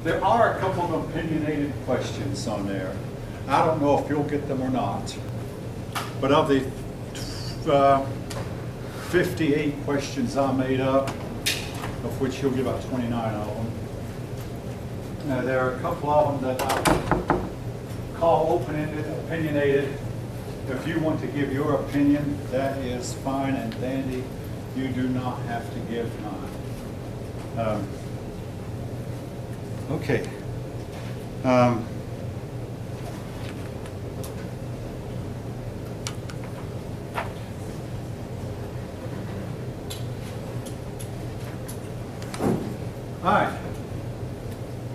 There are a couple of opinionated questions on there. I don't know if you'll get them or not. But of the 58 questions I made up, of which you'll get about 29 of them, there are a couple of them that I call open-ended, opinionated. If you want to give your opinion, that is fine and dandy. You do not have to give mine. Okay. All right.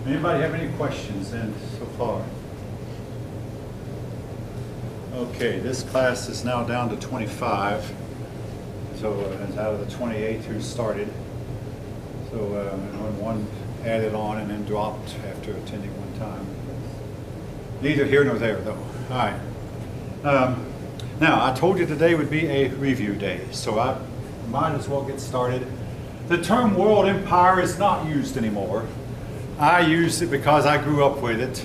Anybody have any questions in so far? Okay, this class is now down to 25. So it's out of the 28 who started. So one added on and then dropped after attending one time. Neither here nor there, though. All right. Now, I told you today would be a review day, so I might as well get started. The term world empire is not used anymore. I used it because I grew up with it.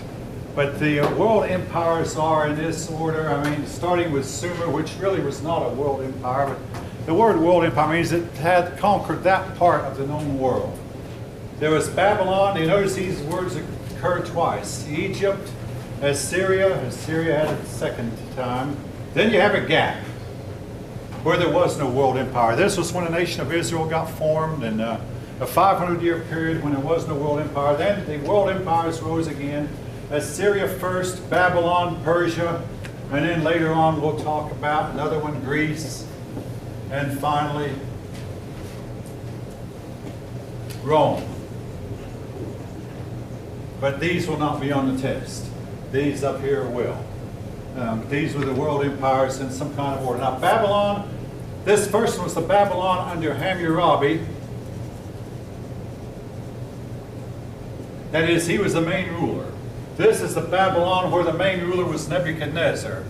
But the world empires are in this order. I mean, starting with Sumer, which really was not a world empire, but the word world empire means it had conquered that part of the known world. There was Babylon. You notice these words occur twice. Egypt, Assyria. Assyria had it the second time. Then you have a gap where there was no world empire. This was when the nation of Israel got formed, and a 500-year period when there was no world empire. Then the world empires rose again. Assyria first, Babylon, Persia, and then later on we'll talk about another one, Greece, and finally Rome. But these will not be on the test. These up here will. These were the world empires in some kind of order. Now Babylon, this first one was the Babylon under Hammurabi. That is, he was the main ruler. This is the Babylon where the main ruler was Nebuchadnezzar.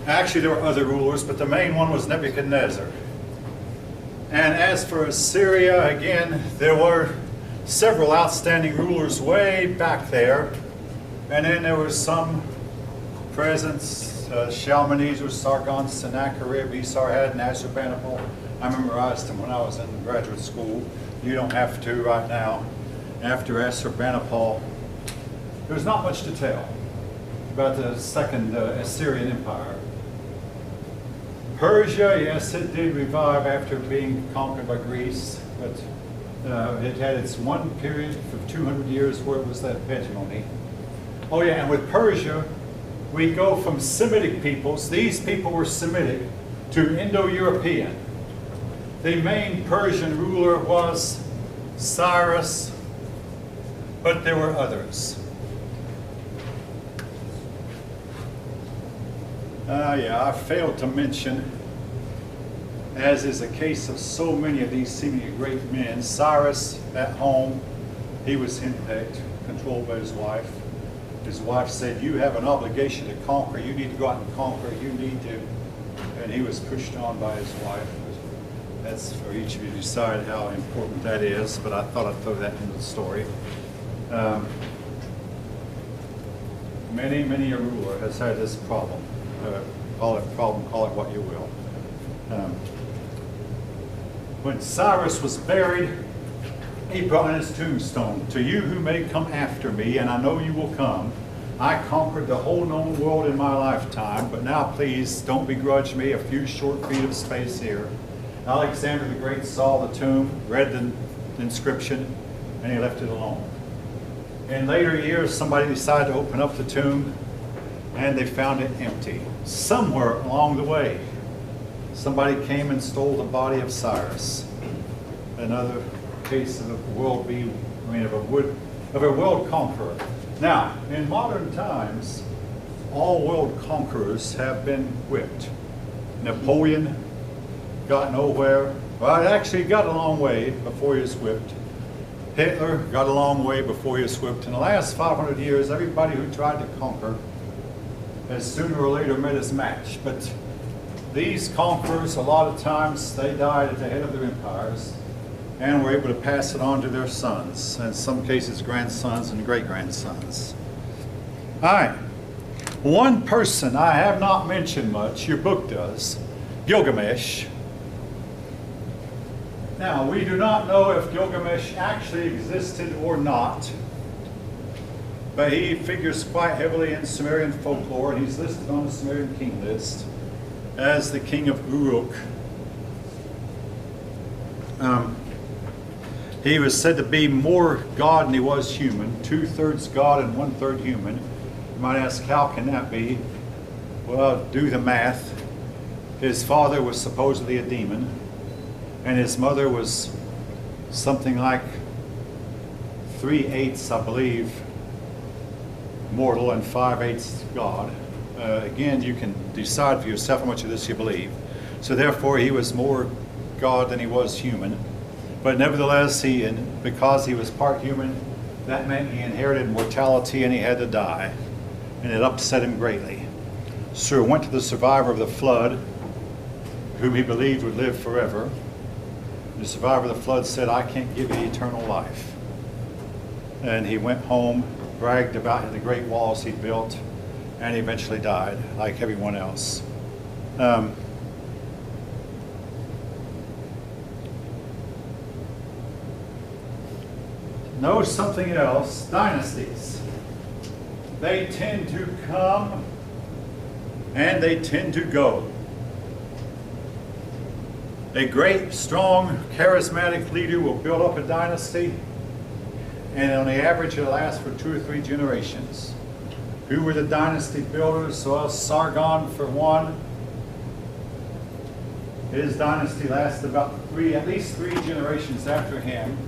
Actually, there were other rulers, but the main one was Nebuchadnezzar. And as for Assyria, again, there were several outstanding rulers way back there. And then there were some presence, Shalmaneser, Sargon, Sennacherib, Esarhaddon, and Ashurbanipal. I memorized them when I was in graduate school. You don't have to right now. After Ashurbanipal, there's not much to tell about the second Assyrian Empire. Persia, yes, it did revive after being conquered by Greece, but it had its one period of 200 years where it was that hegemony. Oh yeah, and with Persia, we go from Semitic peoples, these people were Semitic, to Indo-European. The main Persian ruler was Cyrus, but there were others. Yeah, I failed to mention, as is the case of so many of these seemingly great men, Cyrus at home, he was henpecked, controlled by his wife. His wife said, you have an obligation to conquer. You need to go out and conquer. You need to. And he was pushed on by his wife. That's for each of you to decide how important that is, but I thought I'd throw that into the story. Many a ruler has had this problem. Call it problem, call it what you will. When Cyrus was buried, he brought in his tombstone. To you who may come after me, and I know you will come, I conquered the whole known world in my lifetime, but now please don't begrudge me a few short feet of space here. Alexander the Great saw the tomb, read the inscription, and he left it alone. In later years, somebody decided to open up the tomb, and they found it empty. Somewhere along the way, somebody came and stole the body of Cyrus. Another case of a world conqueror. Now, in modern times, all world conquerors have been whipped. Napoleon got nowhere. Well, it actually got a long way before he was whipped. Hitler got a long way before he was whipped. In the last 500 years, everybody who tried to conquer has sooner or later met his match. But these conquerors, a lot of times, they died at the head of their empires and were able to pass it on to their sons, and in some cases grandsons and great-grandsons. All right, one person I have not mentioned much, your book does, Gilgamesh. Now, we do not know if Gilgamesh actually existed or not, but he figures quite heavily in Sumerian folklore, and he's listed on the Sumerian king list as the king of Uruk. He was said to be more God than he was human, 2/3 God and 1/3 human. You might ask, how can that be? Well, do the math. His father was supposedly a demon, and his mother was something like 3/8, I believe, mortal and 5/8 God. Again, you can decide for yourself how much of this you believe. So therefore, he was more God than he was human. But nevertheless, because he was part human, that meant he inherited mortality and he had to die. And it upset him greatly. So he went to the survivor of the flood, whom he believed would live forever. The survivor of the flood said, I can't give you eternal life. And he went home, bragged about the great walls he built, and he eventually died, like everyone else. Know something else, dynasties. They tend to come and they tend to go. A great, strong, charismatic leader will build up a dynasty, and on the average it'll last for 2 or 3 generations. Who were the dynasty builders? Well, Sargon for one. His dynasty lasted about at least 3 generations after him.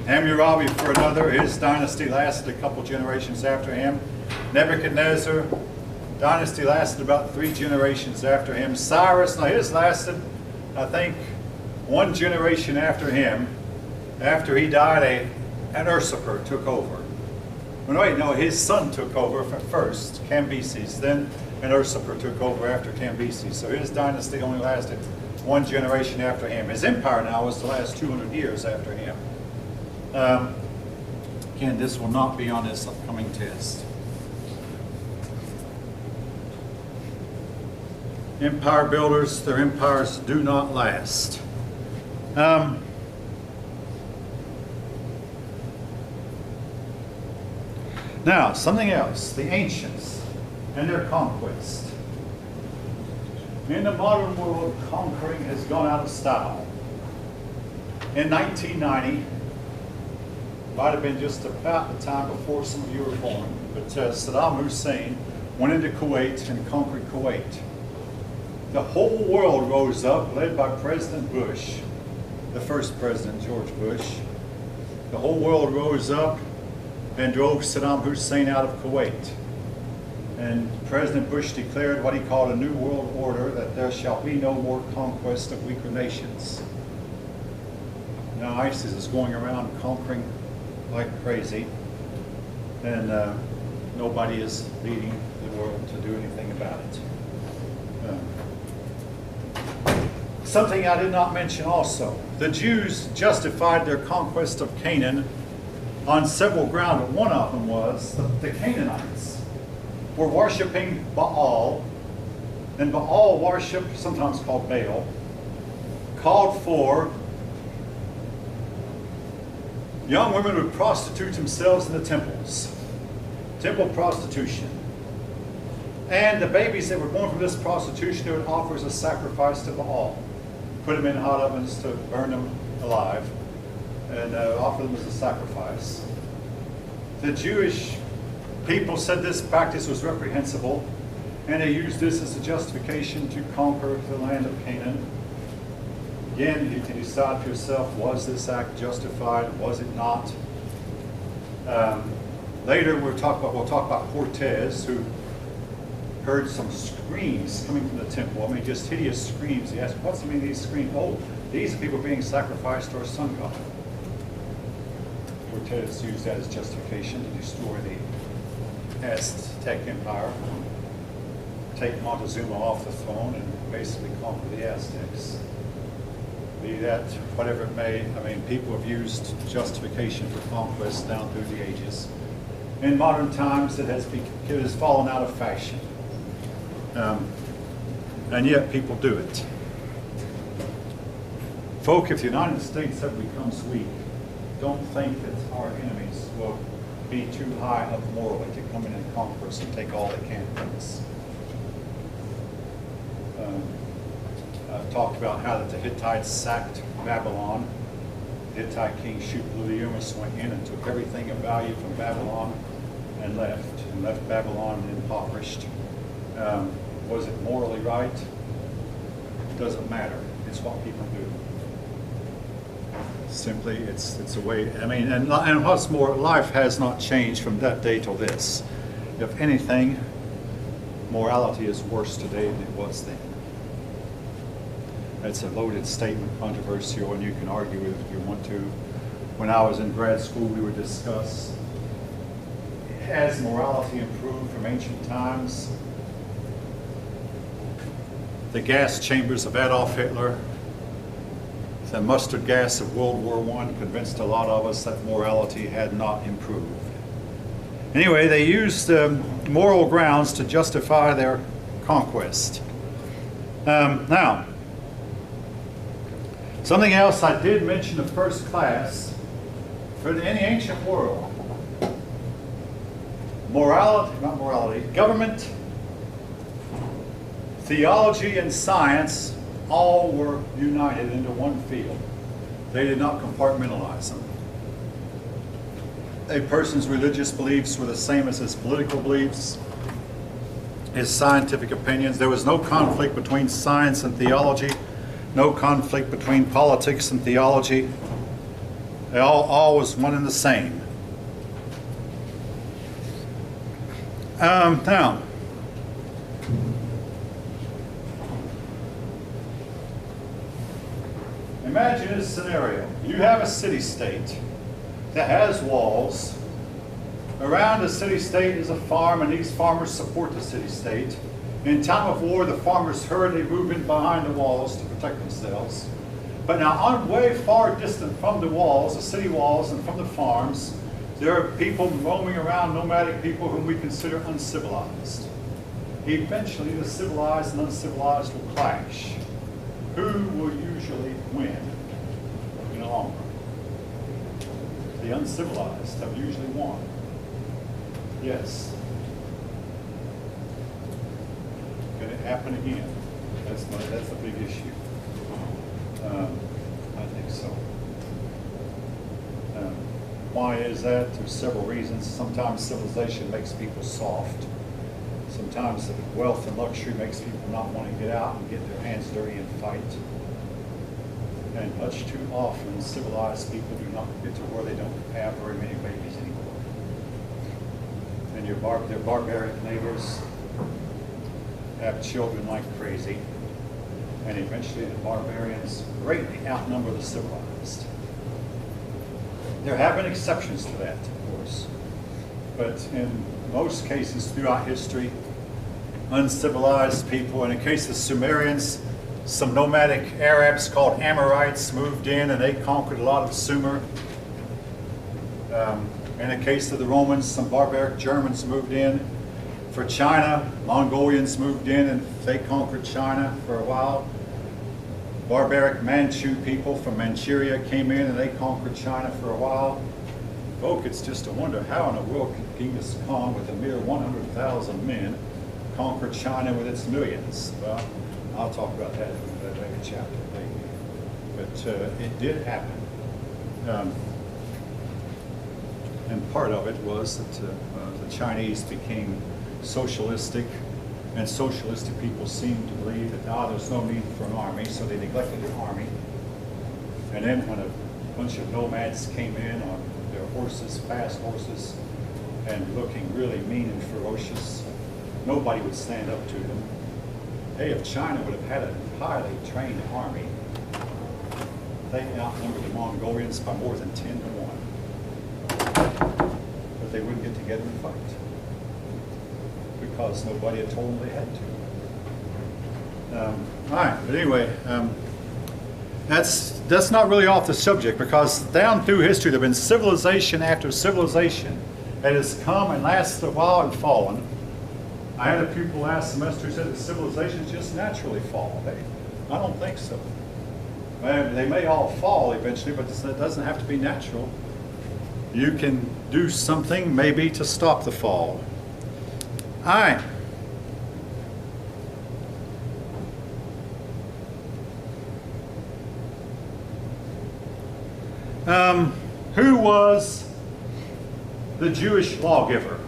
Hammurabi for another, his dynasty lasted a couple generations after him. Nebuchadnezzar, dynasty lasted about 3 generations after him. Cyrus, now his lasted, I think, 1 generation after him. After he died, an usurper took over. Well, wait, no, his son took over first, Cambyses. Then an usurper took over after Cambyses. So his dynasty only lasted 1 generation after him. His empire now was to last 200 years after him. Again, this will not be on this upcoming test. Empire builders, their empires do not last. Now, something else, the ancients and their conquest. In the modern world, conquering has gone out of style. In 1990, might have been just about the time before some of you were born, but Saddam Hussein went into Kuwait and conquered Kuwait. The whole world rose up, led by President Bush, the first president, George Bush. The whole world rose up and drove Saddam Hussein out of Kuwait. And President Bush declared what he called a new world order, that there shall be no more conquest of weaker nations. Now ISIS is going around conquering like crazy, and nobody is leading the world to do anything about it. Something I did not mention also, the Jews justified their conquest of Canaan on several grounds. One of them was the Canaanites were worshiping Baal, and Baal worship, sometimes called Baal, called for young women would prostitute themselves in the temples. Temple prostitution. And the babies that were born from this prostitution, they would offer as a sacrifice to Baal. Put them in hot ovens to burn them alive, and offer them as a sacrifice. The Jewish people said this practice was reprehensible, and they used this as a justification to conquer the land of Canaan. Again, you can decide for yourself, was this act justified, was it not? Later we'll talk about Cortez, who heard some screams coming from the temple. I mean, just hideous screams. He asked, what's the meaning of these screams? Oh, these are people being sacrificed to our sun god. Cortez used that as justification to destroy the Aztec Empire. take Montezuma off the throne and basically conquer the Aztecs. Be that whatever it may, I mean, people have used justification for conquest down through the ages. In modern times, it has fallen out of fashion. And yet people do it. Folk, if the United States ever becomes weak, don't think that our enemies will be too high up morally to come in and conquer us and take all they can from us. I've talked about how that the Hittites sacked Babylon. The Hittite king Shupluliumus went in and took everything of value from Babylon and left Babylon impoverished. Was it morally right? It doesn't matter. It's what people do. Simply, it's a way. I mean, and what's more, life has not changed from that day till this. If anything, morality is worse today than it was then. It's a loaded statement, controversial, and you can argue with it if you want to. When I was in grad school, we would discuss, has morality improved from ancient times? The gas chambers of Adolf Hitler, the mustard gas of World War I convinced a lot of us that morality had not improved. Anyway, they used moral grounds to justify their conquest. Now, something else I did mention in the first class, for in the ancient world, government, theology, and science all were united into one field. They did not compartmentalize them. A person's religious beliefs were the same as his political beliefs, his scientific opinions. There was no conflict between science and theology, no conflict between politics and theology. They all was one and the same. Now, imagine this scenario. You have a city-state that has walls. Around the city-state is a farm, and these farmers support the city-state. In time of war, the farmers hurriedly move in behind the walls to protect themselves. But now, on way far distant from the walls, the city walls, and from the farms, there are people roaming around, nomadic people whom we consider uncivilized. Eventually, the civilized and uncivilized will clash. Who will usually win in the long run? The uncivilized have usually won. Yes. Can it happen again? That's a big issue. I think so. Why is that? There's several reasons. Sometimes civilization makes people soft. Sometimes the wealth and luxury makes people not want to get out and get their hands dirty and fight. And much too often, civilized people do not get to where they don't have very many babies anymore. And their barbaric neighbors have children like crazy. And eventually the barbarians greatly outnumber the civilized. There have been exceptions to that, of course. But in most cases throughout history, uncivilized people, in the case of Sumerians, some nomadic Arabs called Amorites moved in and they conquered a lot of Sumer. In the case of the Romans, some barbaric Germans moved in. For China, Mongolians moved in and they conquered China for a while. Barbaric Manchu people from Manchuria came in and they conquered China for a while. Folk, it's just a wonder how in the world could Genghis Khan, with a mere 100,000 men, conquer China with its millions. Well, I'll talk about that in a later chapter, maybe. But it did happen. And part of it was that the Chinese became socialistic, and socialistic people seemed to believe that there's no need for an army, so they neglected the army. And then when a bunch of nomads came in on their horses, fast horses, and looking really mean and ferocious, nobody would stand up to them. Hey, if China would have had a highly trained army, they outnumbered the Mongolians by more than 10 to 1. But they wouldn't get together and fight because nobody had told them they had to. All right, but anyway, that's not really off the subject, because down through history there have been civilization after civilization that has come and lasted a while and fallen. I had a pupil last semester who said that civilizations just naturally fall. I don't think so. They may all fall eventually, but it doesn't have to be natural. You can do something maybe to stop the fall. All right. Who was the Jewish lawgiver?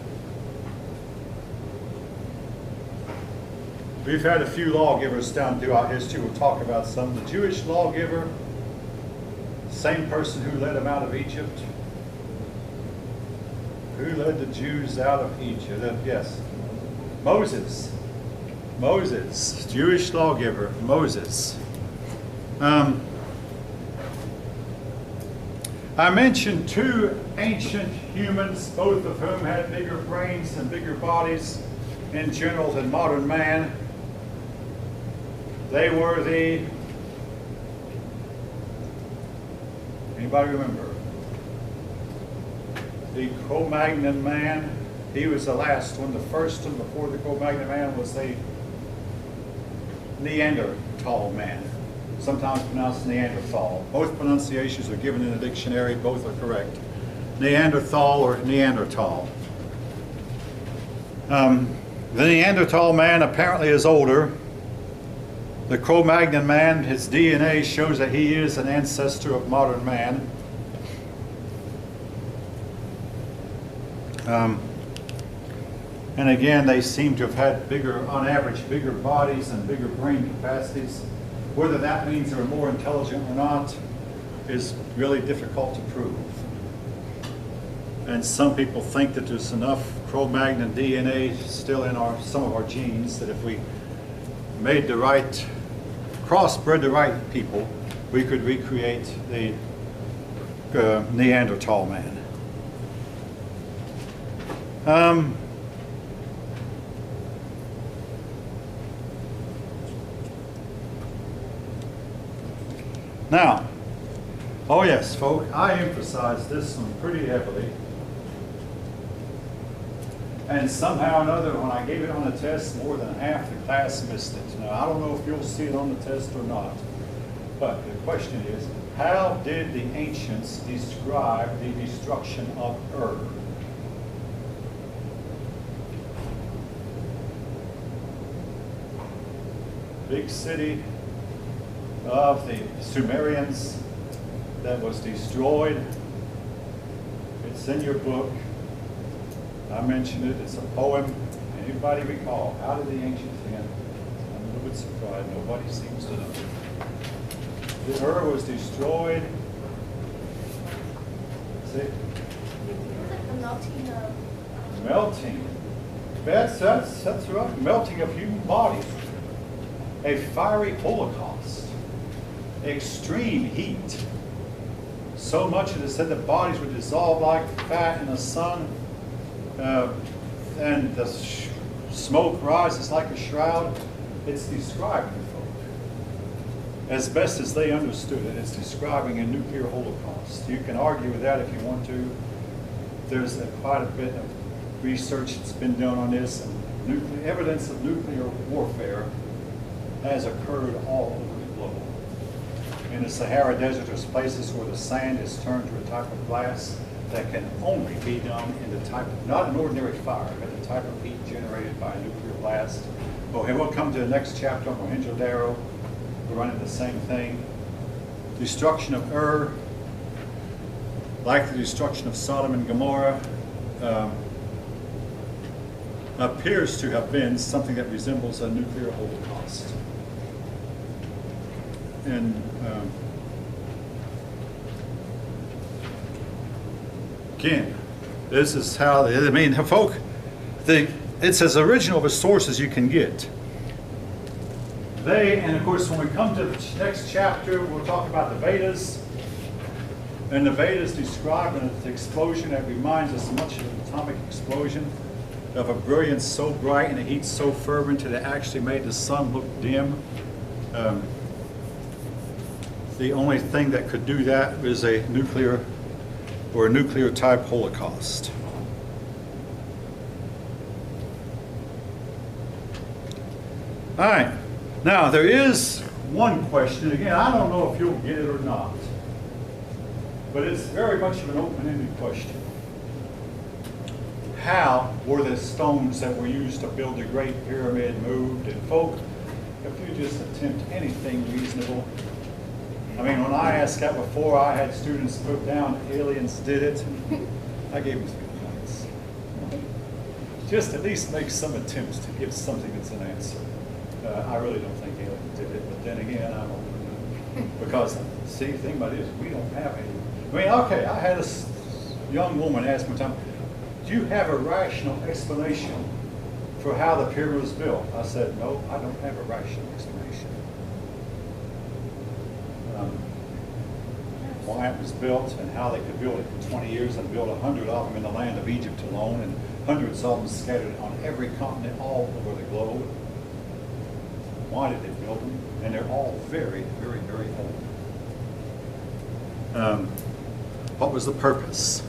We've had a few lawgivers down throughout history. We'll talk about some. The Jewish lawgiver, same person who led them out of Egypt. Who led the Jews out of Egypt? Yes, Moses. Moses, Jewish lawgiver, Moses. I mentioned two ancient humans, both of whom had bigger brains and bigger bodies in general than modern man. They were anybody remember? The Cro-Magnon man. He was the last one. The first one before the Cro-Magnon man was the Neanderthal man, sometimes pronounced Neanderthal. Both pronunciations are given in the dictionary. Both are correct. Neanderthal or Neanderthal. The Neanderthal man apparently is older. The Cro-Magnon man, his DNA shows that he is an ancestor of modern man. And again, they seem to have had bigger, on average, bigger bodies and bigger brain capacities. Whether that means they're more intelligent or not is really difficult to prove. And some people think that there's enough Cro-Magnon DNA still in some of our genes that if we made the right, crossbred the right people, we could recreate the Neanderthal man. Now, oh yes, folks, I emphasize this one pretty heavily. And somehow or another, when I gave it on the test, more than half the class missed it. Now, I don't know if you'll see it on the test or not. But the question is, how did the ancients describe the destruction of Ur? Big city of the Sumerians that was destroyed. It's in your book. I mentioned it. It's a poem. Anybody recall? How did the ancients end? I'm a little bit surprised. Nobody seems to know. The Ur was destroyed. See? The melting of... Melting. That's right. Melting of human bodies. A fiery holocaust. Extreme heat. So much that it said the bodies would dissolve like fat in the sun. And the smoke rises like a shroud. It's describing, folk, as best as they understood it. It's describing a nuclear holocaust. You can argue with that if you want to. There's quite a bit of research that's been done on this, and evidence of nuclear warfare has occurred all over the globe. In the Sahara Desert, there's places where the sand is turned to a type of glass that can only be done in the type of, not an ordinary fire, but the type of heat generated by a nuclear blast. Okay, we'll come to the next chapter on Mohenjo-Daro. We're running the same thing. Destruction of Ur, like the destruction of Sodom and Gomorrah, appears to have been something that resembles a nuclear holocaust. And again, this is how, I mean, folk, it's as original of a source as you can get. And of course, when we come to the next chapter, we'll talk about the Vedas. And the Vedas describe an explosion that reminds us much of an atomic explosion. of a brilliance so bright and a heat so fervent that it actually made the sun look dim. The only thing that could do that was a nuclear or a nuclear type holocaust. All right, now there is one question. Again, I don't know if you'll get it or not, but it's very much of an open-ended question. How were the stones that were used to build the Great Pyramid moved? And folk, if you just attempt anything reasonable, I mean, when I asked that before, I had students put down aliens did it. I gave them 3 points. Just at least make some attempts to give something that's an answer. I really don't think aliens did it, but then again, I'm open. Because, see, the thing about it is, we don't have any. I mean, okay, I had a young woman ask me one time, do you have a rational explanation for how the pyramid was built? I said, no, I don't have a rational explanation. Why it was built and how they could build it in 20 years and build 100 of them in the land of Egypt alone, and hundreds of them scattered on every continent all over the globe. Why did they build them? And they're all very, very, very old. What was the purpose?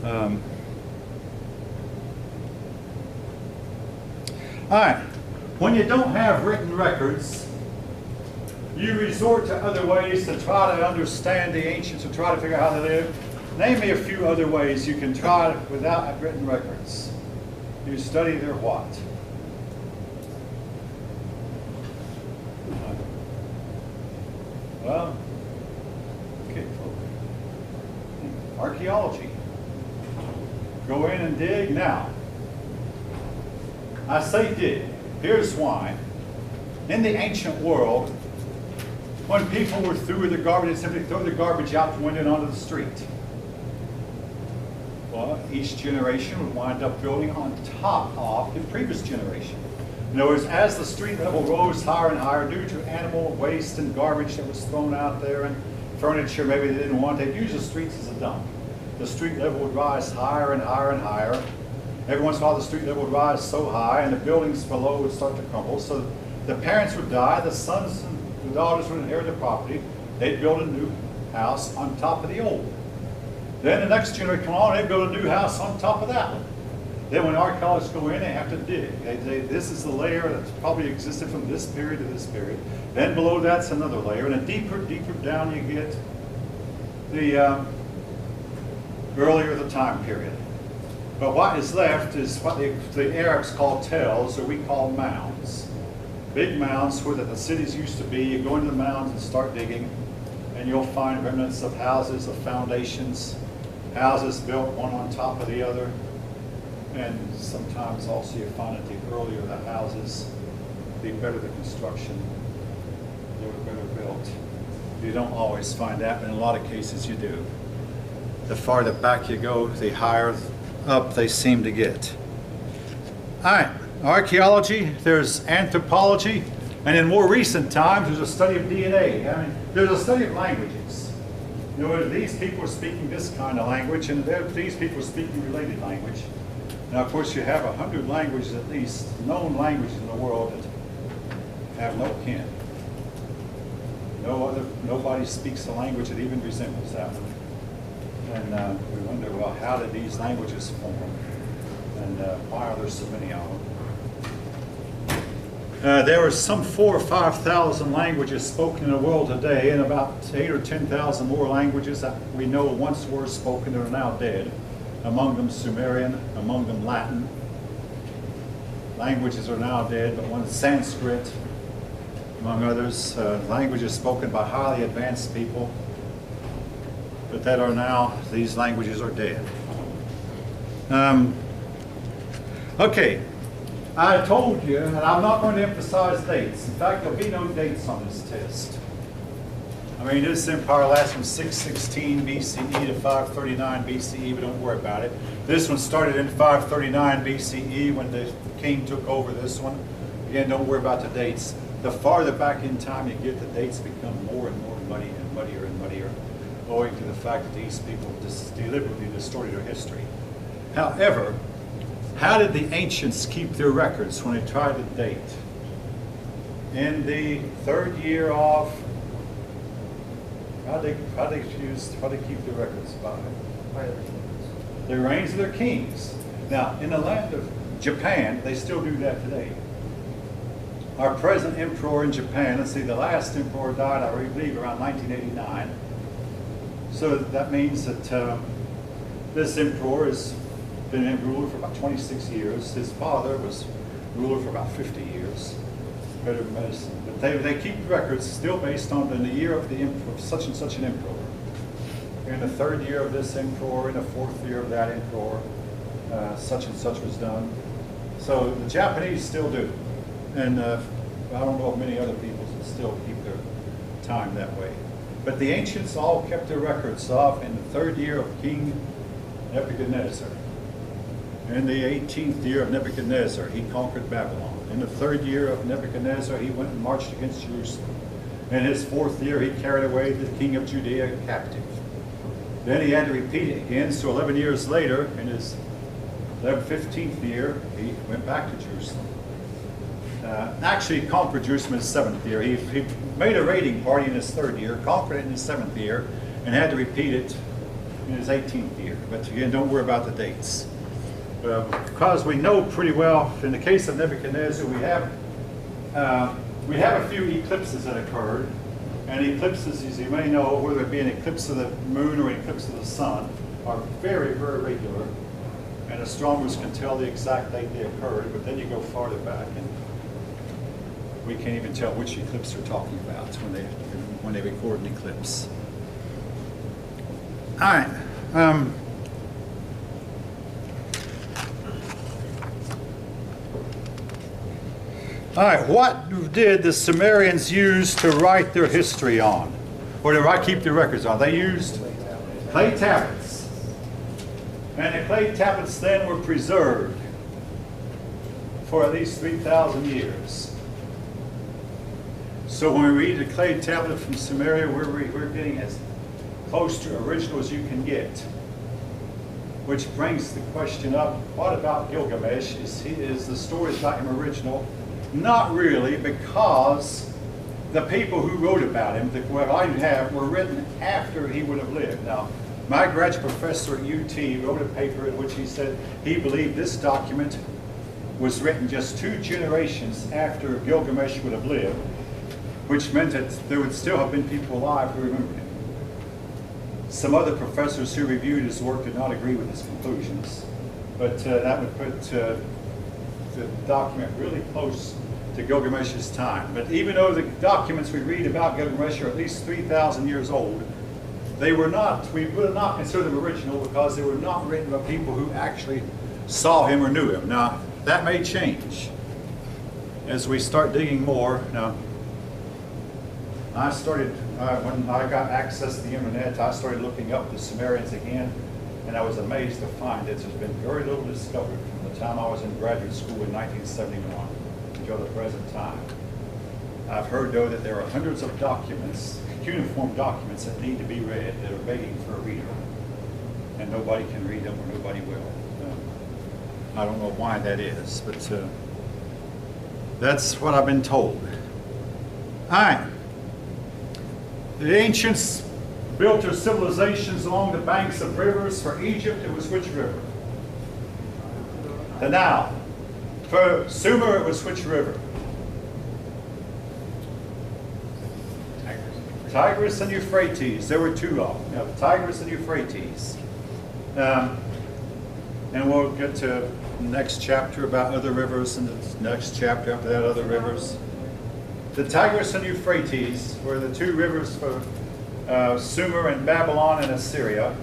All right, when you don't have written records, you resort to other ways to try to understand the ancients and try to figure out how they lived. Name me a few other ways you can try without written records. You study their what? Well, okay, archaeology. Go in and dig. Now, I say dig. Here's why. In the ancient world, when people were through with the garbage, they'd simply throw the garbage out the window and onto the street. Well, each generation would wind up building on top of the previous generation. In other words, as the street level rose higher and higher due to animal waste and garbage that was thrown out there and furniture maybe they didn't want, they'd use the streets as a dump. The street level would rise higher and higher and higher. Every once in a while the street level would rise so high and the buildings below would start to crumble. So the parents would die, the sons and the daughters would inherit the property. They'd build a new house on top of the old. Then the next generation come on, they'd build a new house on top of that one. Then when archaeologists go in, they have to dig. This is the layer that's probably existed from this period to this period. Then below that's another layer. And the deeper down you get, the earlier the time period. But what is left is what the Arabs call tells, or we call mounds. Big mounds where the cities used to be. You go into the mounds and start digging, and you'll find remnants of houses, of foundations, houses built one on top of the other. And sometimes also you find that the earlier the houses, the better the construction, they were better built. You don't always find that, but in a lot of cases you do. The farther back you go, the higher up they seem to get. All right, archaeology, there's anthropology, and in more recent times there's a study of DNA. I mean, there's a study of languages. You know, these people are speaking this kind of language, and these people are speaking related language. Now, of course, you have 100 languages at least, known languages in the world that have no kin. Nobody speaks a language that even resembles that one. And we wonder, well, how did these languages form? And why are there so many of them? There are some 4,000 or 5,000 languages spoken in the world today, and about 8,000 or 10,000 more languages that we know once were spoken that are now dead. Among them Sumerian, among them Latin. Languages are now dead, but one is Sanskrit, among others. Languages spoken by highly advanced people, but that are now, these languages are dead. Okay, I told you, and I'm not going to emphasize dates. In fact, there'll be no dates on this test. I mean, this empire lasts from 616 BCE to 539 BCE, but don't worry about it. This one started in 539 BCE when the king took over this one. Again, don't worry about the dates. The farther back in time you get, the dates become more and more muddy and muddier and muddier, owing to the fact that these people deliberately distorted their history. However, how did the ancients keep their records when they tried to date? In the third year of, how they keep their records? By the reigns of their kings. Now, in the land of Japan, they still do that today. Our present emperor in Japan, let's see, the last emperor died, I believe, around 1989. So that means that this emperor has been in ruler for about 26 years. His father was ruler for about 50 years. But they keep records still based on the year of the emperor, of such and such an emperor. In the third year of this emperor, in the fourth year of that emperor, such and such was done. So the Japanese still do. And I don't know of many other peoples that still keep their time that way. But the ancients all kept their records of in the third year of King Nebuchadnezzar. In the 18th year of Nebuchadnezzar, he conquered Babylon. In the third year of Nebuchadnezzar, he went and marched against Jerusalem. In his fourth year, he carried away the king of Judea captive. Then he had to repeat it again, so 11 years later, in his 15th year, he went back to Jerusalem. Actually, he conquered Jerusalem in his 7th year. He made a raiding party in his 3rd year, conquered it in his 7th year, and had to repeat it in his 18th year. But again, don't worry about the dates. Because we know pretty well, in the case of Nebuchadnezzar, we have a few eclipses that occurred. And eclipses, as you may know, whether it be an eclipse of the moon or an eclipse of the sun, are very, very regular. And astronomers can tell the exact date they occurred, but then you go farther back and we can't even tell which eclipse they're talking about when they record an eclipse. All right. All right, what did the Sumerians use to write their history on? Or to keep their records on? They used clay tablets. And the clay tablets then were preserved for at least 3,000 years. So when we read a clay tablet from Sumeria, we're getting as close to original as you can get. Which brings the question up, what about Gilgamesh? Is the story about him original? Not really, because the people who wrote about him, what I have, were written after he would have lived. Now, my graduate professor at UT wrote a paper in which he said he believed this document was written just 2 generations after Gilgamesh would have lived, which meant that there would still have been people alive who remembered him. Some other professors who reviewed his work did not agree with his conclusions, but that would put the document really close to Gilgamesh's time. But even though the documents we read about Gilgamesh are at least 3,000 years old, we would not consider them original because they were not written by people who actually saw him or knew him. Now, that may change as we start digging more. Now, when I got access to the internet, I started looking up the Sumerians again, and I was amazed to find that there's been very little discovered from the time I was in graduate school in 1971 until the present time. I've heard, though, that there are hundreds of documents, cuneiform documents, that need to be read, that are begging for a reader, and nobody can read them or nobody will. I don't know why that is, but that's what I've been told. All right. The ancients built their civilizations along the banks of rivers. For Egypt, it was which river? The Nile. For Sumer, it was which river? Tigris and Euphrates. There were 2 of them. The Tigris and Euphrates. And we'll get to the next chapter about other rivers, and the next chapter after that, other rivers. The Tigris and Euphrates were the 2 rivers for Sumer and Babylon and Assyria.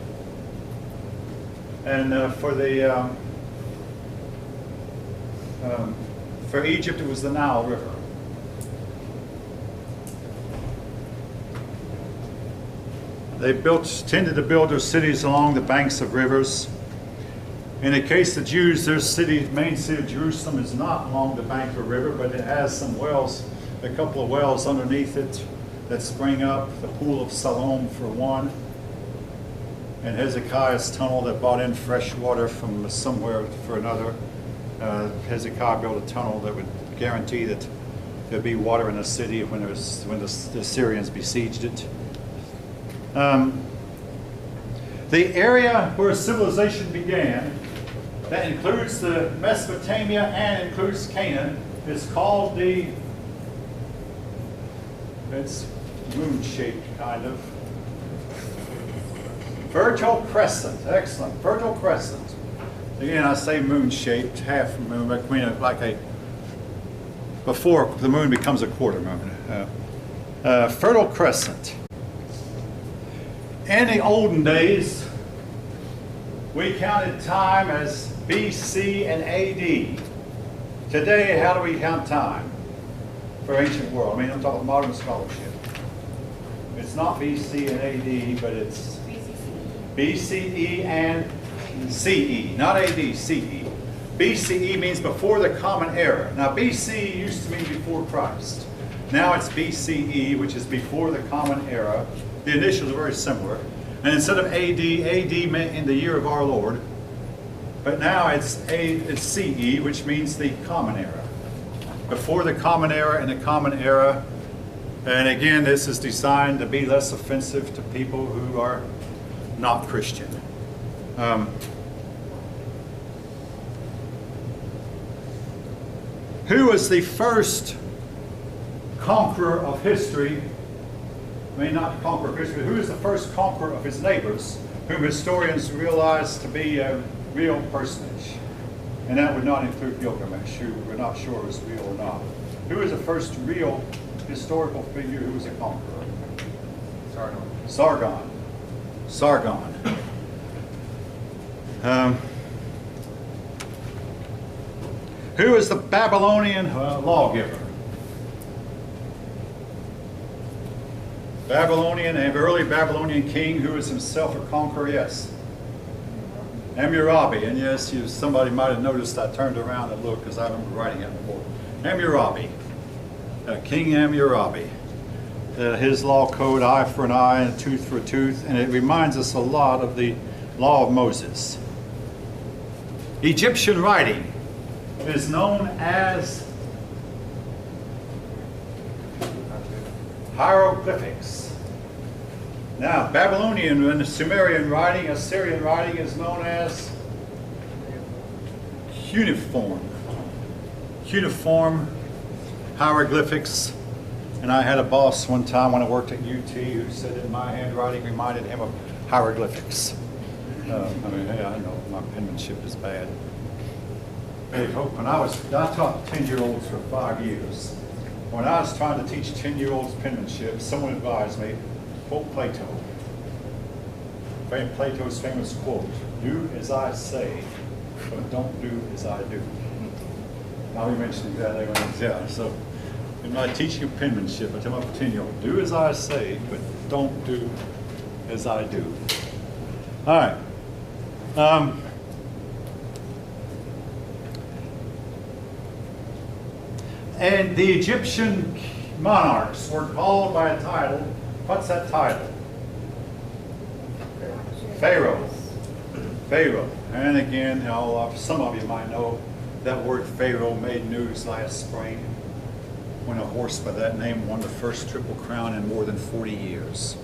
And for Egypt, it was the Nile River. They tended to build their cities along the banks of rivers. In the case of Jews, their main city of Jerusalem is not along the bank of a river, but it has some wells, a couple of wells underneath it that spring up. The Pool of Siloam for one, and Hezekiah's tunnel that brought in fresh water from somewhere for another. Hezekiah built a tunnel that would guarantee that there'd be water in the city when the Syrians besieged it. The area where civilization began, that includes the Mesopotamia and includes Canaan, is called it's moon-shaped kind of. Fertile Crescent. Excellent. Fertile Crescent. Again, I say moon-shaped, half moon, like a, before the moon becomes a quarter moon. Fertile Crescent. In the olden days, we counted time as BC and AD. Today, how do we count time for ancient world? I mean, I'm talking modern scholarship. It's not BC and AD, but it's BCE and CE, not AD, CE. BCE means before the Common Era. Now, BC used to mean before Christ. Now it's BCE, which is before the Common Era. The initials are very similar. And instead of AD, AD meant in the year of our Lord. But now it's CE, which means the Common Era. Before the Common Era and the Common Era. And again, this is designed to be less offensive to people who are not Christian. Who was the first conqueror of history? I mean, not conqueror of history, who is the first conqueror of his neighbors, whom historians realize to be a real personage? And that would not include Gilgamesh, who we're not sure is real or not. Who is the first real historical figure who was a conqueror? Sargon. Sargon. Who is the Babylonian lawgiver? Babylonian, and early Babylonian king who was himself a conqueror, yes. Hammurabi, and yes, somebody might have noticed I turned around and looked because I remember writing it before. Hammurabi, King Hammurabi. His law code, eye for an eye and a tooth for a tooth, and it reminds us a lot of the law of Moses. Egyptian writing is known as hieroglyphics. Now, Babylonian and Sumerian writing, Assyrian writing is known as cuneiform. Cuneiform hieroglyphics. And I had a boss one time when I worked at UT who said that my handwriting reminded him of hieroglyphics. I mean, hey, I know my penmanship is bad. Hey, when I taught 10-year-olds for 5 years. When I was trying to teach 10-year-olds penmanship, someone advised me, quote Plato. Plato's famous quote, "Do as I say, but don't do as I do." I'll be mentioning that later on. Yeah, so in my teaching of penmanship, I tell my 10-year-old, do as I say, but don't do as I do. All right. And the Egyptian monarchs were called by a title. What's that title? Pharaoh. Pharaoh. And again, some of you might know that word Pharaoh made news last spring when a horse by that name won the first Triple Crown in more than 40 years.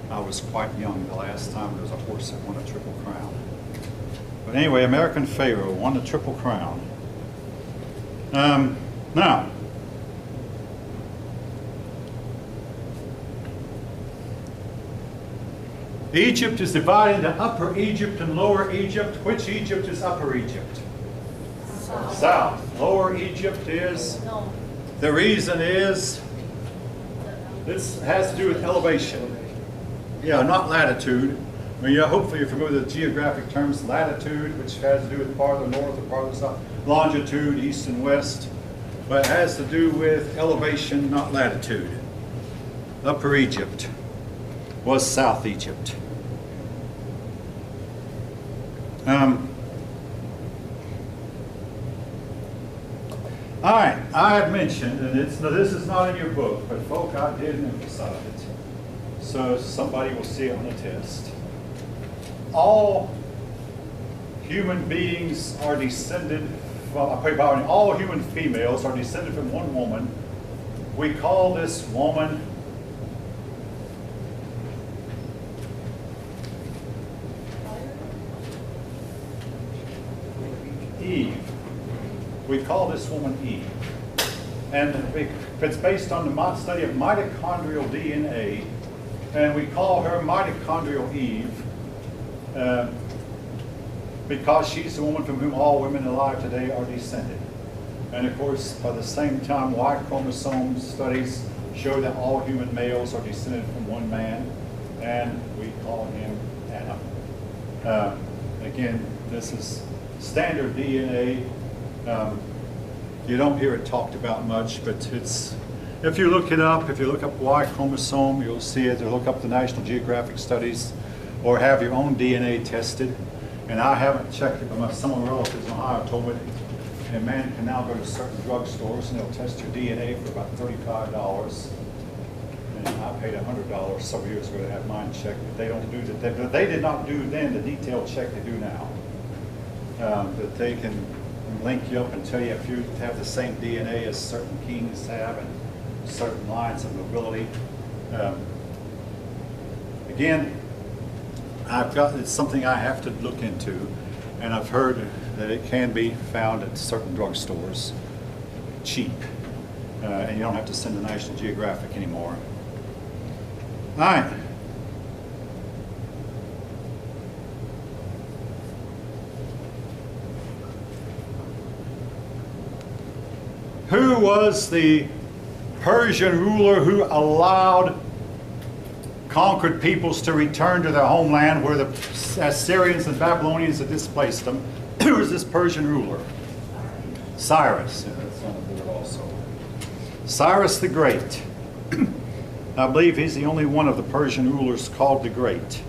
I was quite young the last time there was a horse that won a Triple Crown. But anyway, American Pharaoh won the Triple Crown. Now, Egypt is divided into Upper Egypt and Lower Egypt. Which Egypt is Upper Egypt? South. South. Lower Egypt is? No. The reason is, this has to do with elevation. Yeah, not latitude. I mean, hopefully you're familiar with the geographic terms, latitude, which has to do with farther north or farther south, longitude, east and west, but it has to do with elevation, not latitude. Upper Egypt was South Egypt. All right, I have mentioned, and this is not in your book, but folk, I did emphasize it, so somebody will see it on the test. All human beings are descended all human females are descended from one woman. We call this woman Eve. We call this woman Eve. And it's based on the study of mitochondrial DNA, and we call her mitochondrial Eve because she's the woman from whom all women alive today are descended. And of course, by the same time, Y chromosome studies show that all human males are descended from one man, and we call him Adam. Again, this is standard DNA. You don't hear it talked about much, but it's, if you look it up, if you look up Y chromosome, you'll see it, or look up the National Geographic studies, or have your own DNA tested. And I haven't checked it, but some of my relatives in Ohio told me that a man can now go to certain drugstores and they'll test your DNA for about $35. And I paid $100 several years ago to have mine checked, but they don't do that. But they did not do then the detailed check they do now. That they can link you up and tell you if you have the same DNA as certain kings have and certain lines of nobility. Again, it's something I have to look into, and I've heard that it can be found at certain drugstores, cheap, and you don't have to send to National Geographic anymore. All right. Who was the Persian ruler who allowed conquered peoples to return to their homeland where the Assyrians and Babylonians had displaced them? Who was this Persian ruler? Cyrus. Yeah, that's on the board also. Cyrus the Great. I believe he's the only one of the Persian rulers called the Great.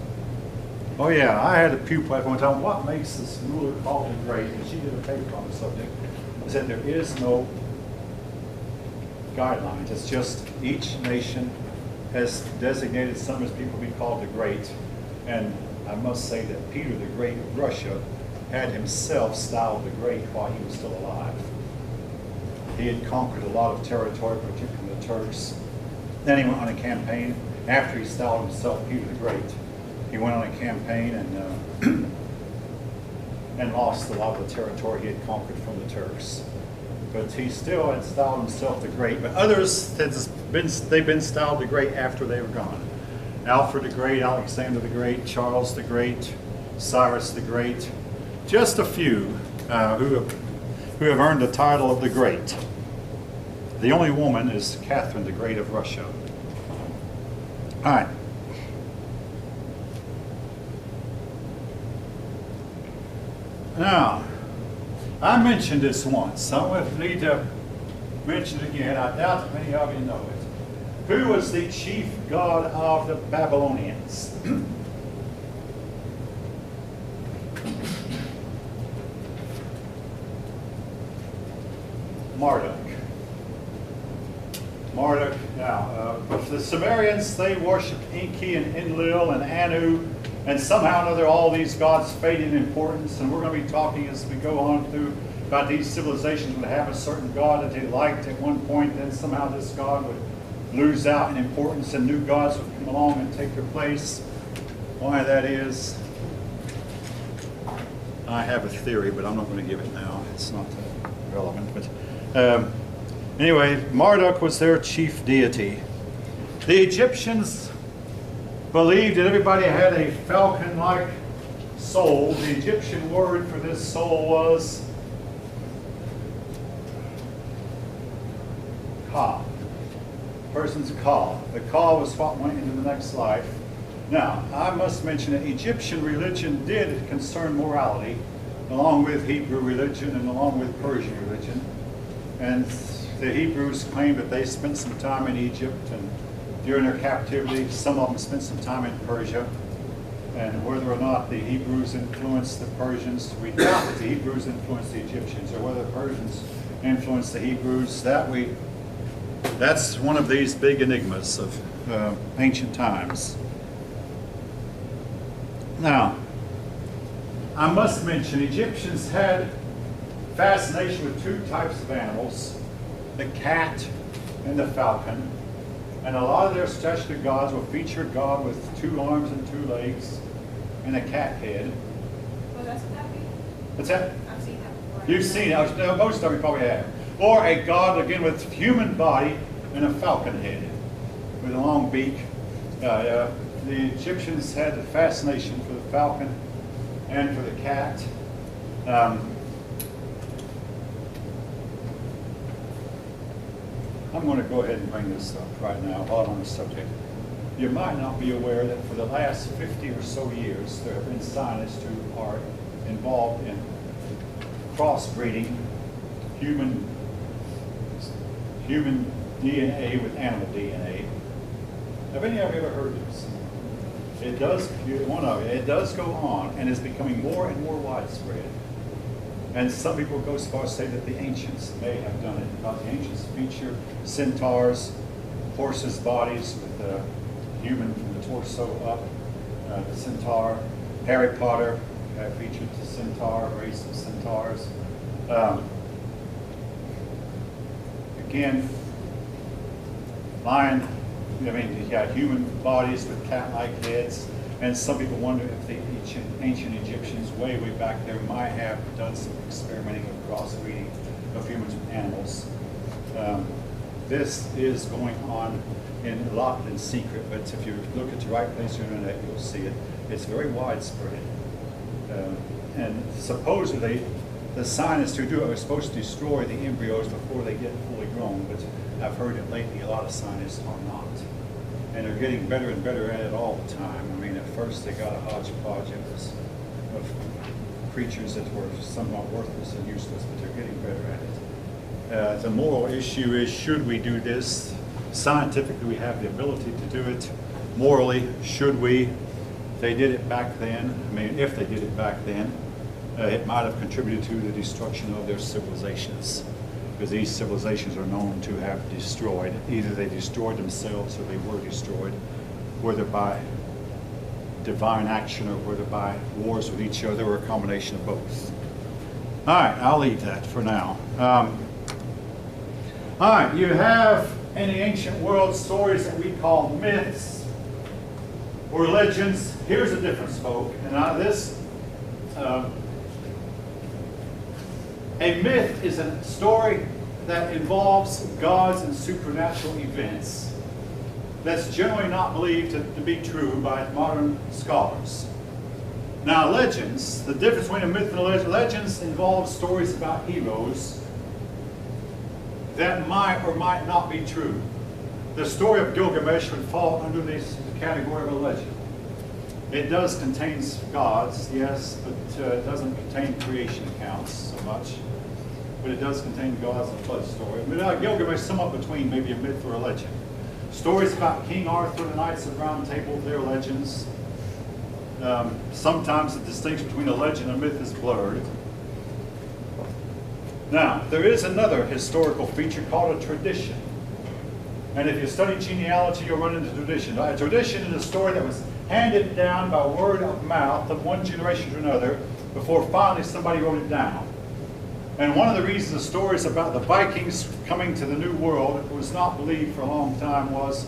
Oh yeah, I had a pupil at one time, what makes this ruler called the Great? And she did a paper on the subject. I said there is no guidelines. It's just each nation has designated some of his people to be called the Great. And I must say that Peter the Great of Russia had himself styled the Great while he was still alive. He had conquered a lot of territory, particularly the Turks. Then he went on a campaign. After he styled himself Peter the Great, he went on a campaign and lost a lot of the territory he had conquered from the Turks. But he still had styled himself the Great. But others, they've been styled the Great after they were gone. Alfred the Great, Alexander the Great, Charles the Great, Cyrus the Great. Just a few who have earned the title of the Great. The only woman is Catherine the Great of Russia. All right. Now, I mentioned this once. I would need to mention it again. I doubt that many of you know it. Who was the chief god of the Babylonians? Marduk. Marduk. Now, the Sumerians, they worshipped Enki and Enlil and Anu, and somehow or another all these gods faded in importance, and we're going to be talking as we go on through about these civilizations would have a certain god that they liked at one point, then somehow this god would lose out in importance and new gods would come along and take their place. Why that is, I have a theory, but I'm not going to give it now. It's not relevant. But anyway, Marduk was their chief deity. The Egyptians believed that everybody had a falcon-like soul. The Egyptian word for this soul was Ka. Person's Ka. The Ka was what went into the next life. Now, I must mention that Egyptian religion did concern morality, along with Hebrew religion and along with Persian religion. And the Hebrews claimed that they spent some time in Egypt, and during their captivity, some of them spent some time in Persia. And whether or not the Hebrews influenced the Persians, we doubt that the Hebrews influenced the Egyptians, or whether the Persians influenced the Hebrews. That's one of these big enigmas of ancient times. Now, I must mention, Egyptians had fascination with two types of animals, the cat and the falcon. And a lot of their statue gods will feature God with 2 arms and 2 legs and a cat head. Well, that's what that be. What's that? I've seen that before. You've seen it. Most of you probably have. Or a god, again, with human body and a falcon head with a long beak. The Egyptians had a fascination for the falcon and for the cat. I'm going to go ahead and bring this up right now while I'm on the subject. You might not be aware that for the last 50 or so years, there have been scientists who are involved in crossbreeding human DNA with animal DNA. Have any of you ever heard this? It does, it does go on and is becoming more and more widespread. And some people go so far as to say that the ancients may have done it, because the ancients feature centaurs, horses' bodies with the human from the torso up, the centaur. Harry Potter featured the centaur, race of centaurs. Again, lion, you got human bodies with cat-like heads. And some people wonder if the ancient Egyptians, way back there, might have done some experimenting with crossbreeding of humans with animals. This is going on a lot in secret, but if you look at the right place on the internet, you'll see it. It's very widespread. And supposedly, the scientists who do it are supposed to destroy the embryos before they get fully grown, but I've heard that lately a lot of scientists are not. And they're getting better and better at it all the time. I mean, at first they got a hodgepodge of creatures that were somewhat worthless and useless, but they're getting better at it. The moral issue is, should we do this? Scientifically, we have the ability to do it. Morally, should we? They did it back then. I mean, if they did it back then, it might have contributed to the destruction of their civilizations. Because these civilizations are known to have destroyed. Either they destroyed themselves or they were destroyed, whether by divine action or whether by wars with each other or a combination of both. All right, I'll leave that for now. All right, you have in the ancient world stories that we call myths or legends. Here's the difference, folks. And a myth is a story that involves gods and supernatural events that's generally not believed to be true by modern scholars. Now, legends, the difference between a myth and a legend, legends involve stories about heroes that might or might not be true. The story of Gilgamesh would fall under this category of a legend. It does contain gods, yes, but it doesn't contain creation accounts so much. But it does contain gods and flood story. But Gilgamesh is somewhat between maybe a myth or a legend. Stories about King Arthur and the Knights of the Round Table, they're legends. Sometimes the distinction between a legend and a myth is blurred. Now, there is another historical feature called a tradition. And if you study genealogy, you'll run into tradition. A tradition is a story that was handed down by word of mouth of one generation to another before finally somebody wrote it down. And one of the reasons the stories about the Vikings coming to the New World was not believed for a long time was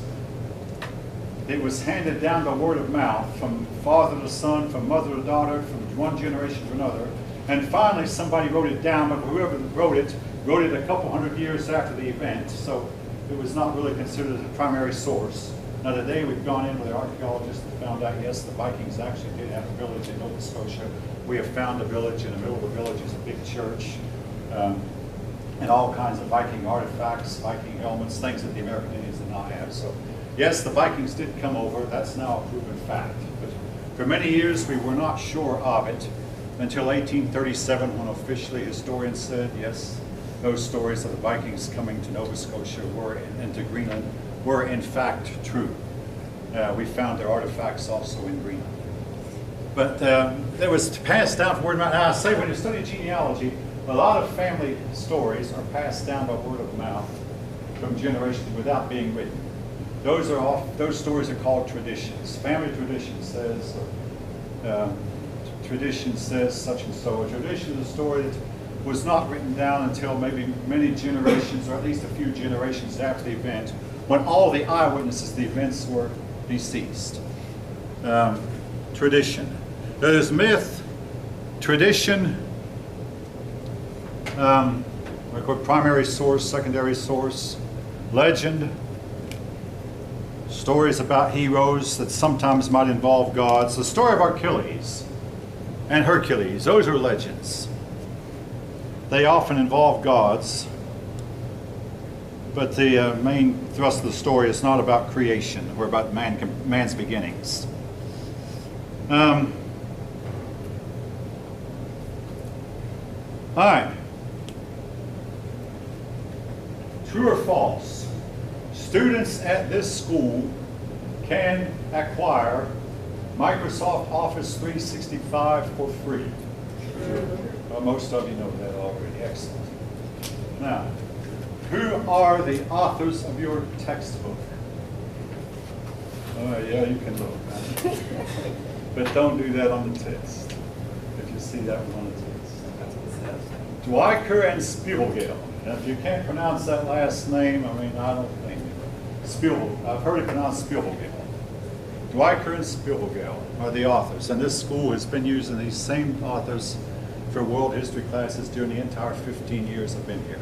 it was handed down by word of mouth from father to son, from mother to daughter, from one generation to another. And finally somebody wrote it down, but whoever wrote it a couple hundred years after the event. So it was not really considered a primary source. Now today we've gone in with the archaeologists and found out, yes, the Vikings actually did have a village in Nova Scotia. We have found a village. In the middle of the village is a big church. And all kinds of Viking artifacts, Viking helmets, things that the American Indians did not have. So yes, the Vikings did come over. That's now a proven fact. But for many years we were not sure of it until 1837, when officially historians said, yes, those stories of the Vikings coming to Nova Scotia and to Greenland were in fact true. We found their artifacts also in Greenland. But it was passed down from word of mouth. Now I say, when you study genealogy, a lot of family stories are passed down by word of mouth from generations without being written. Those stories are called traditions. Family tradition says, tradition says such and so. A tradition is a story was not written down until maybe many generations, or at least a few generations after the event, when all the eyewitnesses to the events were deceased. Tradition. There's myth, tradition, primary source, secondary source, legend, stories about heroes that sometimes might involve gods. The story of Achilles and Hercules, those are legends. They often involve gods, but the main thrust of the story is not about creation or about man's beginnings. All right. True or false? Students at this school can acquire Microsoft Office 365 for free. Well, most of you know that already. Excellent. Now, who are the authors of your textbook? Oh, yeah, you can look. But don't do that on the test. If you see that one on the test. That's what it says. Dwiker and Spielgel. Now, if you can't pronounce that last name, I mean, I don't think. I've heard it pronounced Spielgel. Dwiker and Spielgel are the authors, and this school has been using these same authors for world history classes during the entire 15 years I've been here.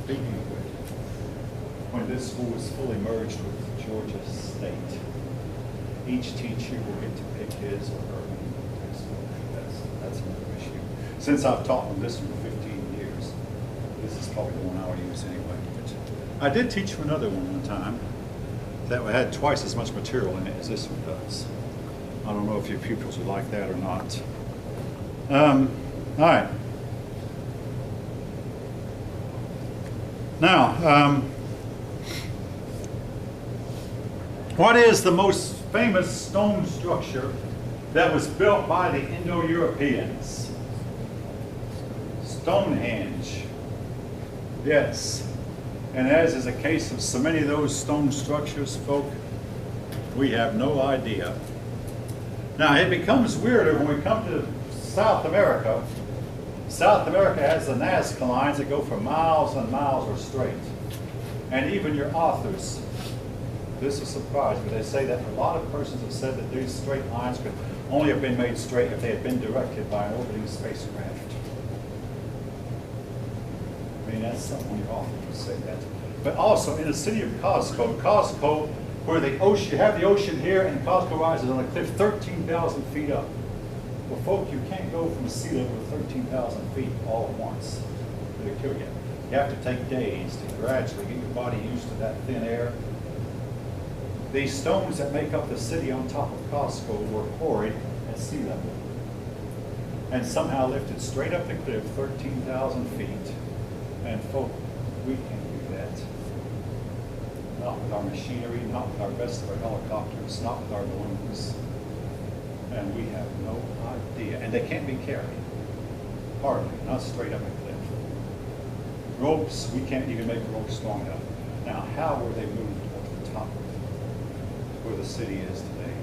Speaking of which, when this school was fully merged with Georgia State, each teacher will get to pick his or her own textbook. That's another issue. Since I've taught them this one for 15 years, this is probably the one I'll use anyway. But I did teach for another one time that had twice as much material in it as this one does. I don't know if your pupils would like that or not. All right. Now, what is the most famous stone structure that was built by the Indo-Europeans? Stonehenge. Yes. And as is the case of so many of those stone structures, folk, we have no idea. Now, it becomes weirder when we come to South America. South America has the Nazca lines that go for miles and miles or straight. And even your authors, this is a surprise, but they say that a lot of persons have said that these straight lines could only have been made straight if they had been directed by an orbiting spacecraft. I mean, that's something your author would say that. But also in the city of Costco, where the ocean, you have the ocean here, and Costco rises on a cliff 13,000 feet up. Well, folk, you can't go from sea level to 13,000 feet all at once. It'll kill you. You have to take days to gradually get your body used to that thin air. These stones that make up the city on top of Costco were quarried at sea level and somehow lifted straight up the cliff 13,000 feet. And folk, we can't do that. Not with our machinery, not with our best of our helicopters, not with our balloons. And we have no idea. And they can't be carried. Hardly, not straight up a cliff. Ropes, we can't even make ropes strong enough. Now, how were they moved up to the top of where the city is today?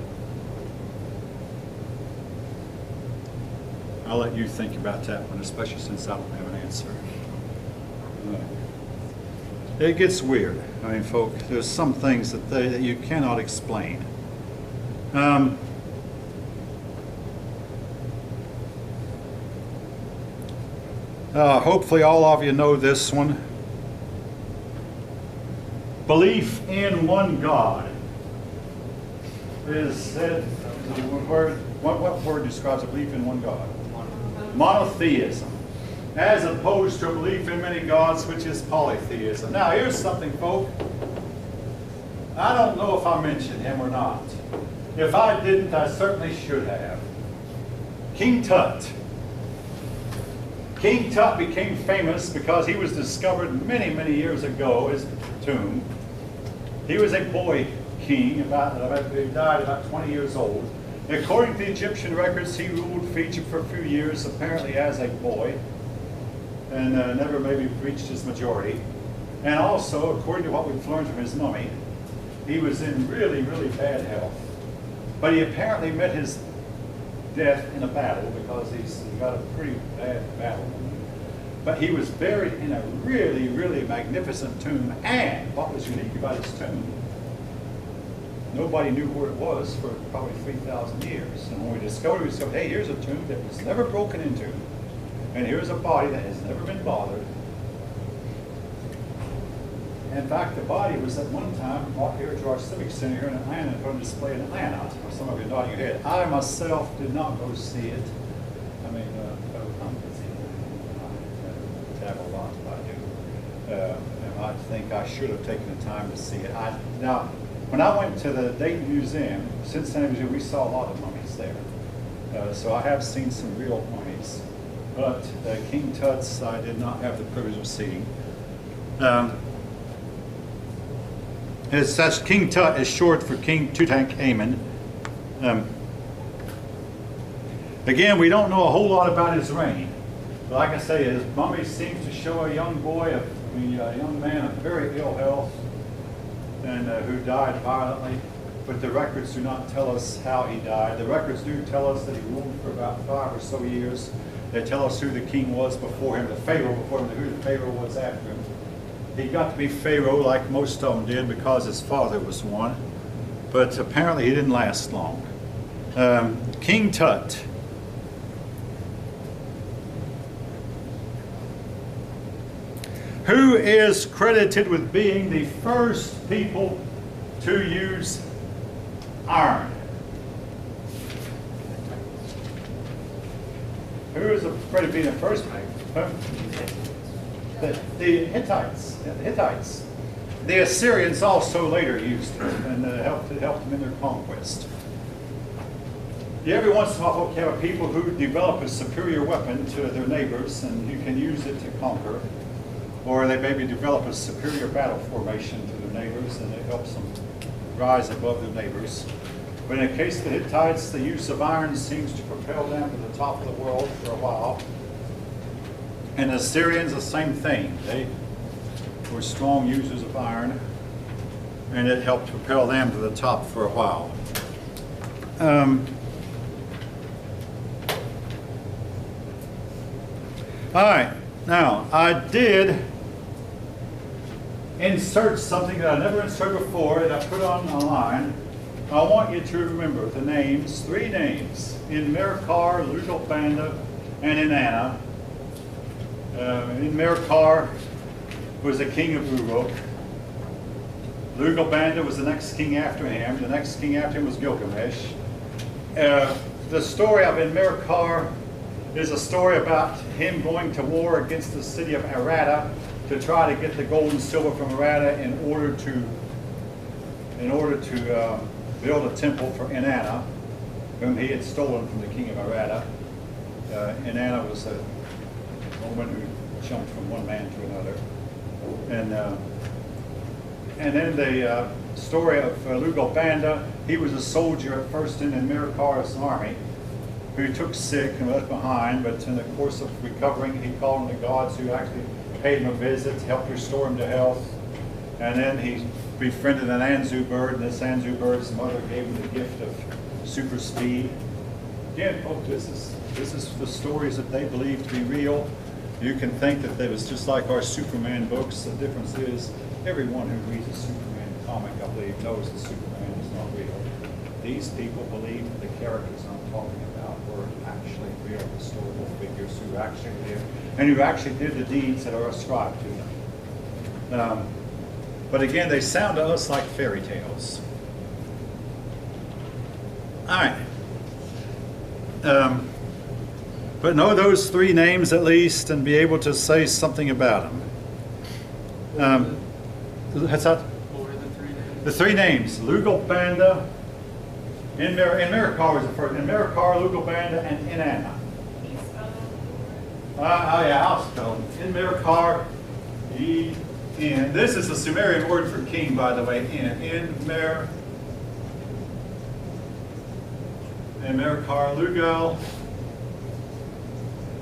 I'll let you think about that one, especially since I don't have an answer. It gets weird. I mean, folk, there's some things that you cannot explain. Hopefully all of you know this one. Belief in one God is said, what word describes a belief in one God? Monotheism. As opposed to a belief in many gods, which is polytheism. Now, here's something, folk. I don't know if I mentioned him or not. If I didn't, I certainly should have. King Tut. King Tut became famous because he was discovered many, many years ago, his tomb. He was a boy king, he died about 20 years old. According to the Egyptian records, he ruled Egypt for a few years, apparently as a boy, and never maybe reached his majority. And also, according to what we've learned from his mummy, he was in really, really bad health. But he apparently met his death in a battle because he got a pretty bad battle. But he was buried in a really, really magnificent tomb. And what was unique about his tomb, nobody knew where it was for probably 3,000 years. And when we discovered, hey, here's a tomb that was never broken into. And here's a body that has never been bothered. In fact, the body was at one time brought here to our Civic Center here in Atlanta and put on display in Atlanta. Some of you nodding your head. I myself did not go see it. I mean, I'm busy. I travel a lot, but I do. And I think I should have taken the time to see it. Now, when I went to the Dayton Museum, Cincinnati Museum, we saw a lot of mummies there. So I have seen some real mummies. But King Tut's, I did not have the privilege of seeing. As such, King Tut is short for King Tutankhamun. Again, we don't know a whole lot about his reign. But like I say, his mummy seems to show a young boy, a young man of very ill health, and who died violently. But the records do not tell us how he died. The records do tell us that he ruled for about 5 or so years. They tell us who the king was before him, the Pharaoh before him, who the Pharaoh was after him. He got to be Pharaoh like most of them did because his father was one. But apparently he didn't last long. King Tut. Who is credited with being the first people to use iron? Who is credited with being the first? The Hittites. Yeah, the Hittites. The Assyrians also later used it and helped them in their conquest. Every once in a while, you have people who develop a superior weapon to their neighbors, and you can use it to conquer. Or they maybe develop a superior battle formation to their neighbors, and it helps them rise above their neighbors. But in the case of the Hittites, the use of iron seems to propel them to the top of the world for a while. And the Assyrians, the same thing. They were strong users of iron, and it helped propel them to the top for a while. All right, now I did insert something that I never inserted before that I put online. I want you to remember the names, 3 names, in Merkar, Lugalbanda, and Inanna. In Merkar was the king of Uruk. Lugalbanda was the next king after him. The next king after him was Gilgamesh. The story of in Merkar is a story about him going to war against the city of Aratta to try to get the gold and silver from Aratta in order to build a temple for Inanna, whom he had stolen from the king of Aratta. Inanna was a woman who jumped from one man to another. And then the story of Lugalbanda, he was a soldier at first in Merkar's army who took sick and left behind, but in the course of recovering, he called on the gods who actually paid him a visit, helped restore him to health. And then he befriended an Anzu bird, and this Anzu bird's mother gave him the gift of super speed. Again, folks, this is the stories that they believe to be real. You can think that it was just like our Superman books. The difference is everyone who reads a Superman comic, I believe, knows that Superman is not real. These people believe that the characters I'm talking about were actually real historical figures who actually lived and who actually did the deeds that are ascribed to them. But again, they sound to us like fairy tales. All right. But know those 3 names at least and be able to say something about them. What's that? What were the 3 names? The 3 names, Lugalbanda, in Merkar was the first, in Merkar, Lugalbanda, and Inanna. Can you spell that? Oh yeah, I'll spell them. In Merkar, E-N. This is the Sumerian word for king, by the way, in Merkar, Lugal.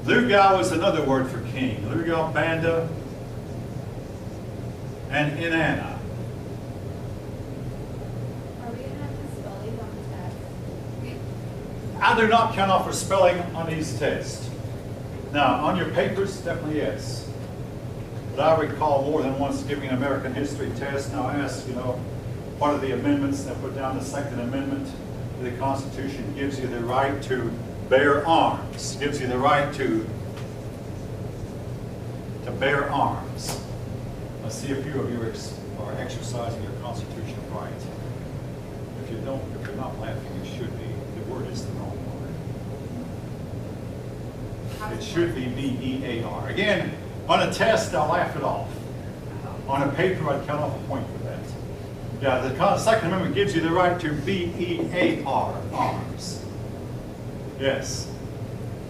Lugal is another word for king. Lugalbanda and Inanna. Are we going to have to spell these on the test? I do not count off for spelling on these tests. Now, on your papers, definitely yes. But I recall more than once giving an American history test. Now I asked, part of the amendments that put down the Second Amendment to the Constitution gives you the right to bear arms, gives you the right to bear arms. I see a few of you are exercising your constitutional right. If you're not laughing, you should be. The word is the wrong word. It should be B-E-A-R. Again, on a test, I'll laugh it off. On a paper, I'd cut off a point for that. Yeah, the Second Amendment gives you the right to B-E-A-R, arms. Yes.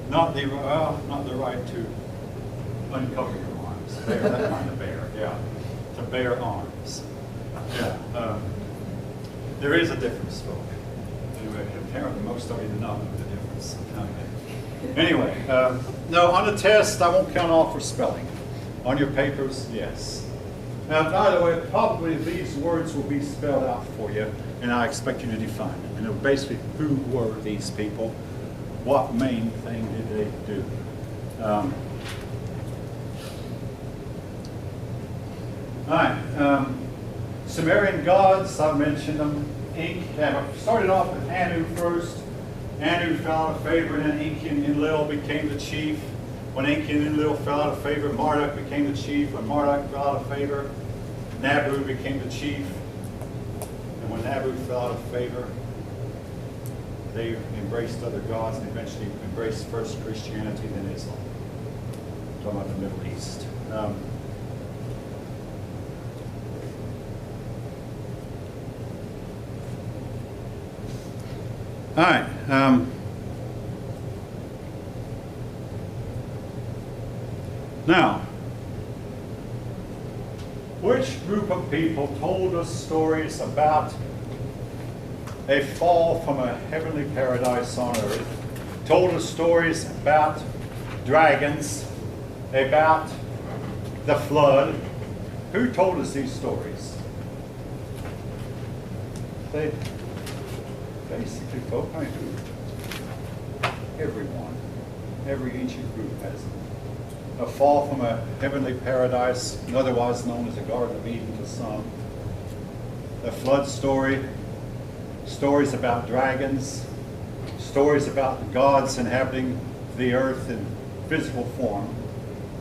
Not the right to uncover your arms. Bear, that kind of bear, yeah. To bear arms. Yeah. There is a difference, folks. Anyway, apparently most of you do not know the difference. Anyway, no, on the test, I won't count off for spelling. On your papers, yes. Now, by the way, probably these words will be spelled out for you, and I expect you to define them. And basically, who were these people? What main thing did they do? All right. Sumerian gods, I mentioned them. Started off with Anu first. Anu fell out of favor, and then Enki and Enlil became the chief. When Enki and Enlil fell out of favor, Marduk became the chief. When Marduk fell out of favor, Nabu became the chief. And when Nabu fell out of favor, they embraced other gods and eventually embraced first Christianity, then Islam. I'm talking about the Middle East. All right. Now, which group of people told us stories about a fall from a heavenly paradise on earth, told us stories about dragons, about the flood? Who told us these stories? They basically folk, I mean, everyone, every ancient group has a fall from a heavenly paradise, otherwise known as the Garden of Eden to some. The flood story, stories about dragons, stories about gods inhabiting the earth in physical form,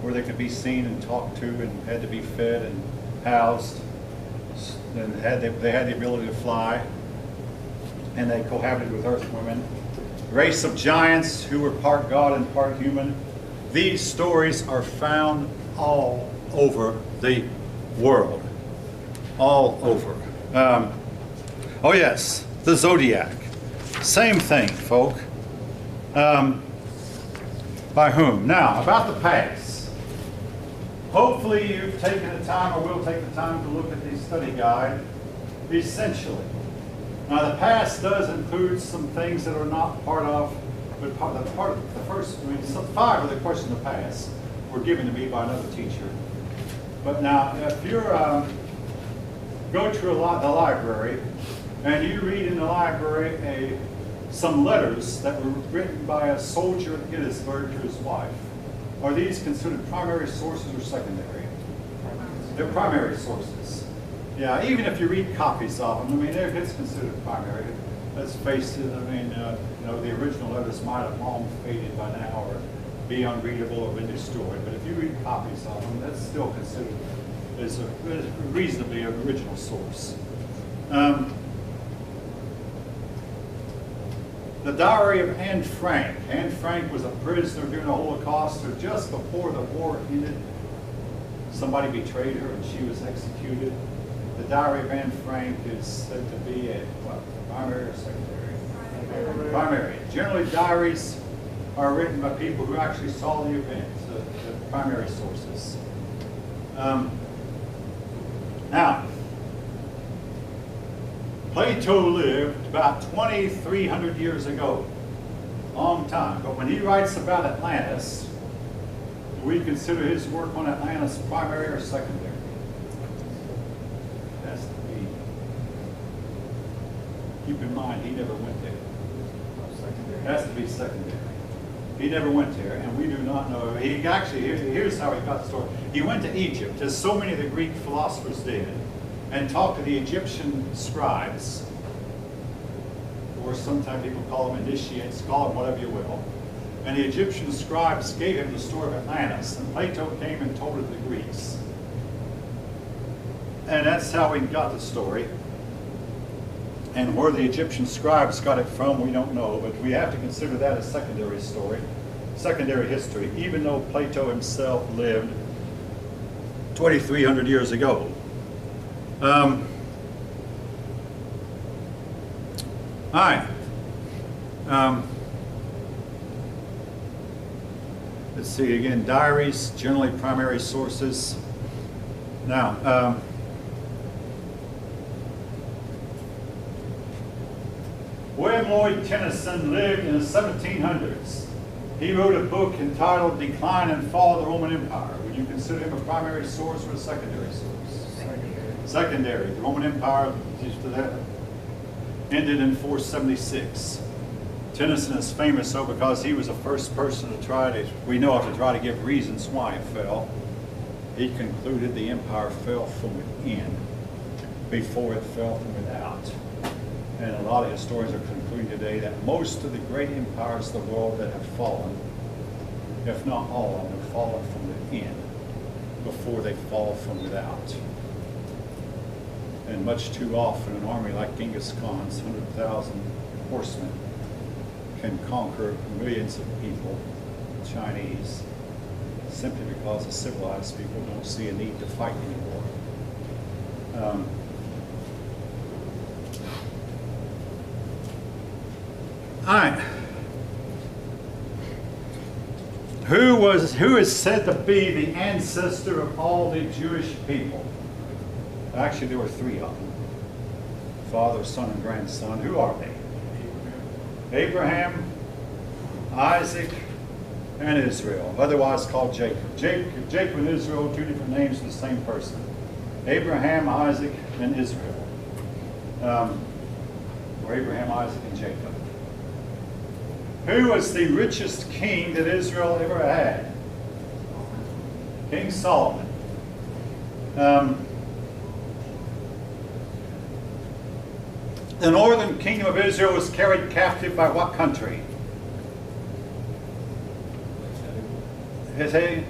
where they could be seen and talked to and had to be fed and housed, and they had the ability to fly, and they cohabited with earth women. Race of giants who were part god and part human. These stories are found all over the world. All over. Oh yes, the zodiac. Same thing, folk. By whom? Now, about the past. Hopefully you've taken the time or will take the time to look at the study guide. Essentially. Now the past does include some things that are not part of, but part of the first, some 5 of the questions of the past were given to me by another teacher. But now, if you're, go to the library, and you read in the library some letters that were written by a soldier at Gettysburg to his wife, are these considered primary sources or secondary? They're primary sources. Yeah, even if you read copies of them, I mean, it's considered primary. Let's face it, I mean, the original letters might have long faded by now or be unreadable or been destroyed, but if you read copies of them, that's still considered as a reasonably original source. The diary of Anne Frank. Anne Frank was a prisoner during the Holocaust, or just before the war ended. Somebody betrayed her and she was executed. The diary of Anne Frank is said to be a primary or secondary? Primary. Generally, diaries are written by people who actually saw the event, the primary sources. Now, Plato lived about 2,300 years ago, long time. But when he writes about Atlantis, do we consider his work on Atlantis primary or secondary? It has to be. Keep in mind, he never went there. It has to be secondary. He never went there, and we do not know. He actually, here's how he got the story. He went to Egypt, as so many of the Greek philosophers did, and talked to the Egyptian scribes, or sometimes people call them initiates, call them whatever you will. And the Egyptian scribes gave him the story of Atlantis, and Plato came and told it to the Greeks. And that's how he got the story. And where the Egyptian scribes got it from, we don't know, but we have to consider that a secondary story, secondary history, even though Plato himself lived 2,300 years ago. All right. Let's see again, diaries, generally primary sources. Now, William Lloyd Tennyson lived in the 1700s. He wrote a book entitled Decline and Fall of the Roman Empire. Would you consider him a primary source or a secondary source? Secondary. The Roman Empire ended in 476. Tennyson is famous though because he was the first person to try to, we know of, to try to give reasons why it fell. He concluded the empire fell from within before it fell from without. And a lot of historians are concluding today that most of the great empires of the world that have fallen, if not all of them, have fallen from within before they fall from without. And much too often an army like Genghis Khan's 100,000 horsemen can conquer millions of people, Chinese, simply because the civilized people don't see a need to fight anymore. All right. Who is said to be the ancestor of all the Jewish people? Actually, there were three of them. Father, son, and grandson. Who are they? Abraham, Isaac, and Israel, otherwise called Jacob. Jacob and Israel, two different names for the same person. Abraham, Isaac, and Israel. Or Abraham, Isaac, and Jacob. Who was the richest king that Israel ever had? King Solomon. The northern kingdom of Israel was carried captive by what country? The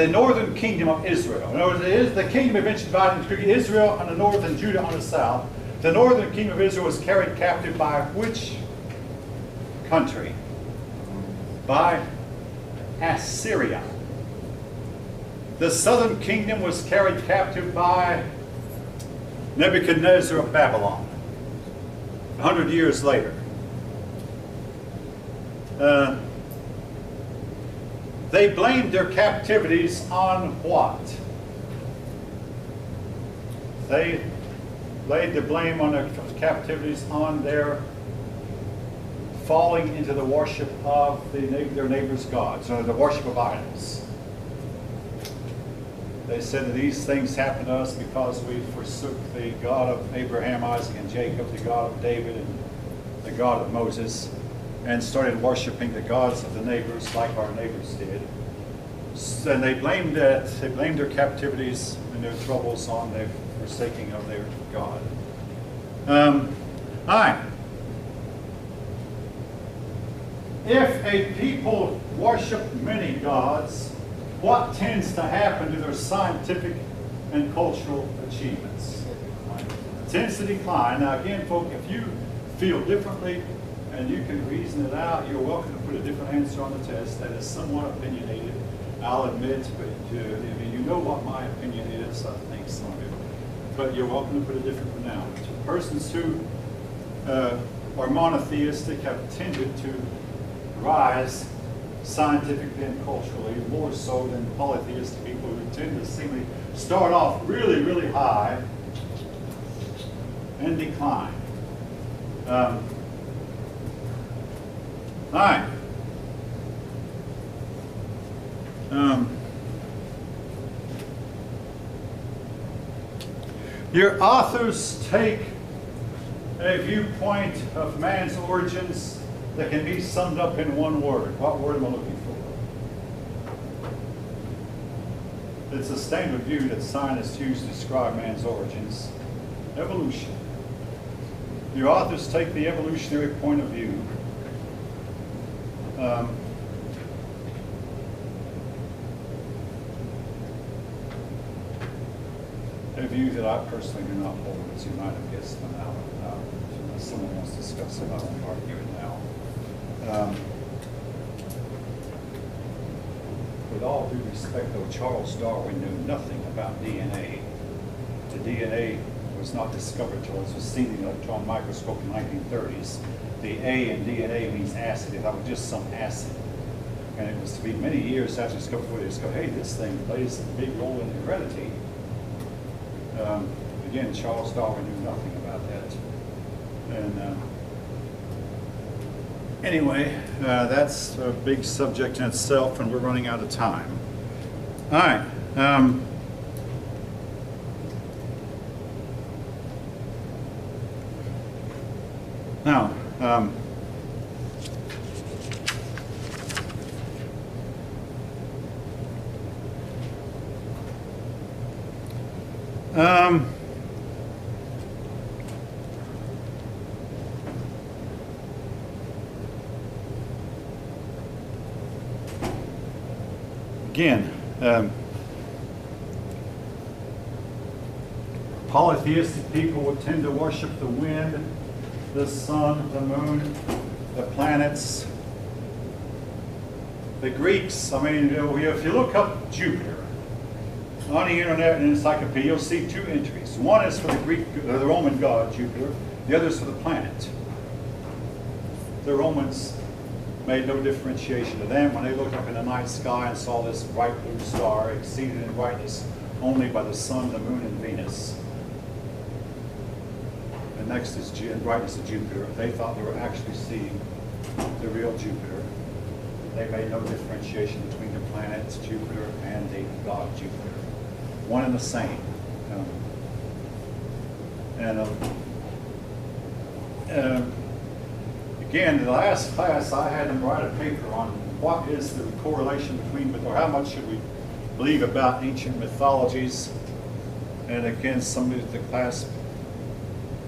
northern kingdom of Israel. In other words, the kingdom eventually divided into Israel on the north and Judah on the south. The northern kingdom of Israel was carried captive by which country? By Assyria. The southern kingdom was carried captive by Nebuchadnezzar of Babylon, 100 years later. They blamed their captivities on what? They laid the blame on their captivities on their falling into the worship of their neighbor's gods, or the worship of idols. They said that these things happened to us because we forsook the God of Abraham, Isaac, and Jacob, the God of David, and the God of Moses, and started worshiping the gods of the neighbors like our neighbors did. And they blamed their captivities and their troubles on their forsaking of their God. All right. If a people worship many gods, what tends to happen to their scientific and cultural achievements? It tends to decline. Now again, folks, if you feel differently and you can reason it out, you're welcome to put a different answer on the test. That is somewhat opinionated, I'll admit, but I mean, you know what my opinion is, I think some of it. But you're welcome to put a different one now. Persons who are monotheistic have tended to rise scientifically and culturally more so than polytheistic people who tend to seemingly start off really, really high and decline. All right. Your authors take A viewpoint of man's origins that can be summed up in one word. What word am I looking for? It's a standard view that scientists use to describe man's origins. Evolution. The authors take the evolutionary point of view. A view that I personally do not hold, as you might have guessed by now. Unless someone wants to discuss it, I won't argue it now. With all due respect, though, Charles Darwin knew nothing about DNA. The DNA was not discovered until it was seen in the electron microscope in the 1930s. The A in DNA means acid. It was just some acid. And it was to be many years after discovery, they discovered, hey, this thing plays a big role in heredity. Again, Charles Darwin knew nothing about that. And anyway, that's a big subject in itself, and we're running out of time. All right. Now, again, polytheistic people would tend to worship the wind, the sun, the moon, the planets. The Greeks, I mean, if you look up Jupiter on the internet and encyclopedia, you'll see two entries. One is for the Roman god Jupiter. The other is for the planet. The Romans made no differentiation to them when they looked up in the night sky and saw this bright blue star exceeded in brightness only by the sun, the moon, and Venus. The next is brightness of Jupiter. They thought they were actually seeing the real Jupiter. They made no differentiation between the planets Jupiter and the god Jupiter. One and the same. Again, in the last class, I had them write a paper on what is the correlation between, or how much should we believe about ancient mythologies. And again, some of the class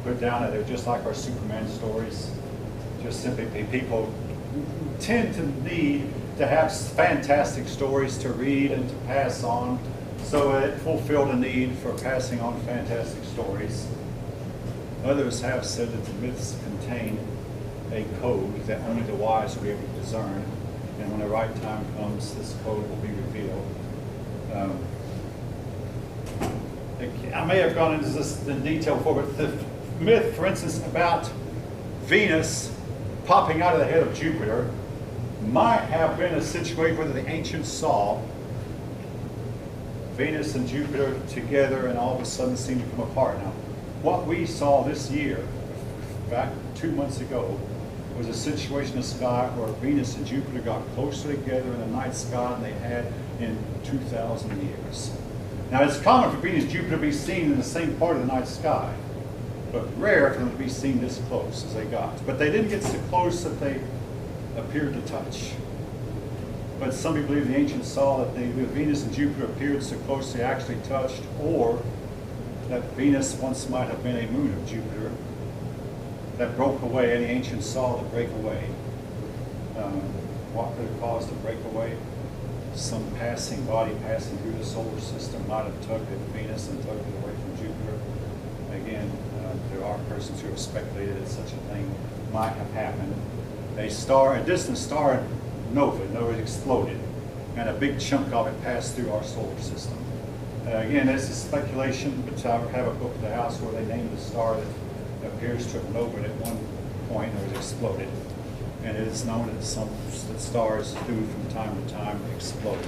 put down that they're just like our Superman stories. Just simply people tend to need to have fantastic stories to read and to pass on. So it fulfilled a need for passing on fantastic stories. Others have said that the myths contain a code that only the wise will be able to discern. And when the right time comes, this code will be revealed. I may have gone into this in detail before, but the myth, for instance, about Venus popping out of the head of Jupiter might have been a situation where the ancients saw Venus and Jupiter together and all of a sudden seemed to come apart. Now, what we saw this year, back 2 months ago, was a situation in the sky where Venus and Jupiter got closer together in the night sky than they had in 2,000 years. Now, it's common for Venus and Jupiter to be seen in the same part of the night sky, but rare for them to be seen this close as they got. But they didn't get so close that they appeared to touch. But some people believe the ancients saw that Venus and Jupiter appeared so close they actually touched, or that Venus once might have been a moon of Jupiter that broke away, and the ancients saw the breakaway. What could have caused the breakaway? Some passing body passing through the solar system might have tugged at Venus and tugged it away from Jupiter. Again, there are persons who have speculated that such a thing might have happened. A distant star nova, in other words, exploded, and a big chunk of it passed through our solar system. Again, this is speculation, but I have a book at the house where they named the star that appears to have nova at one point or has exploded. And it is known that stars do from time to time explode,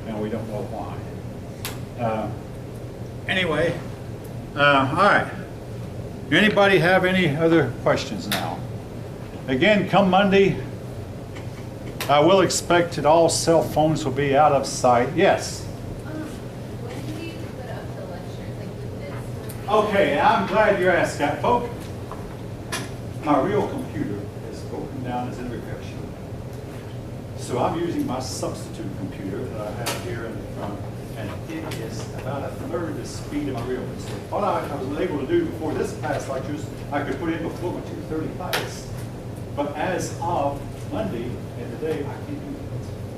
and we don't know why. Anyway, all right. Anybody have any other questions now? Again, come Monday, I will expect that all cell phones will be out of sight. Yes? When do you put up the lectures, like with this? Okay, I'm glad you asked that, folks. my real computer is broken down, is in repair shop. So I'm using my substitute computer that I have here in the front, and it is about a third the speed of my real one. So what I was able to do before this class lectures, I could put in before my 2:30 class. But as of Monday and today, I can't do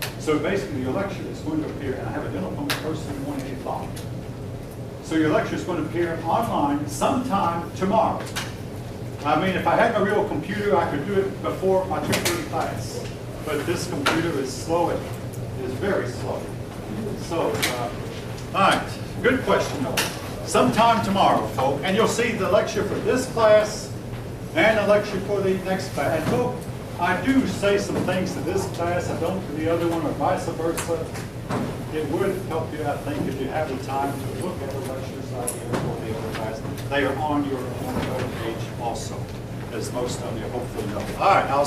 that. So basically, your lecture is going to appear, and I have a dental appointment first thing in the morning at 8 o'clock. So your lecture is going to appear online sometime tomorrow. I mean, if I had my real computer, I could do it before my 2:30 class. But this computer is slow, it is very slow. So, all right, good question though. Sometime tomorrow, folks, and you'll see the lecture for this class and the lecture for the next class. And folks, I do say some things to this class I don't to the other one, or vice versa. It would help you, I think, if you have the time to look at the lectures I give for the other class. They are on your own page also, as most of you hopefully know. All right, I'll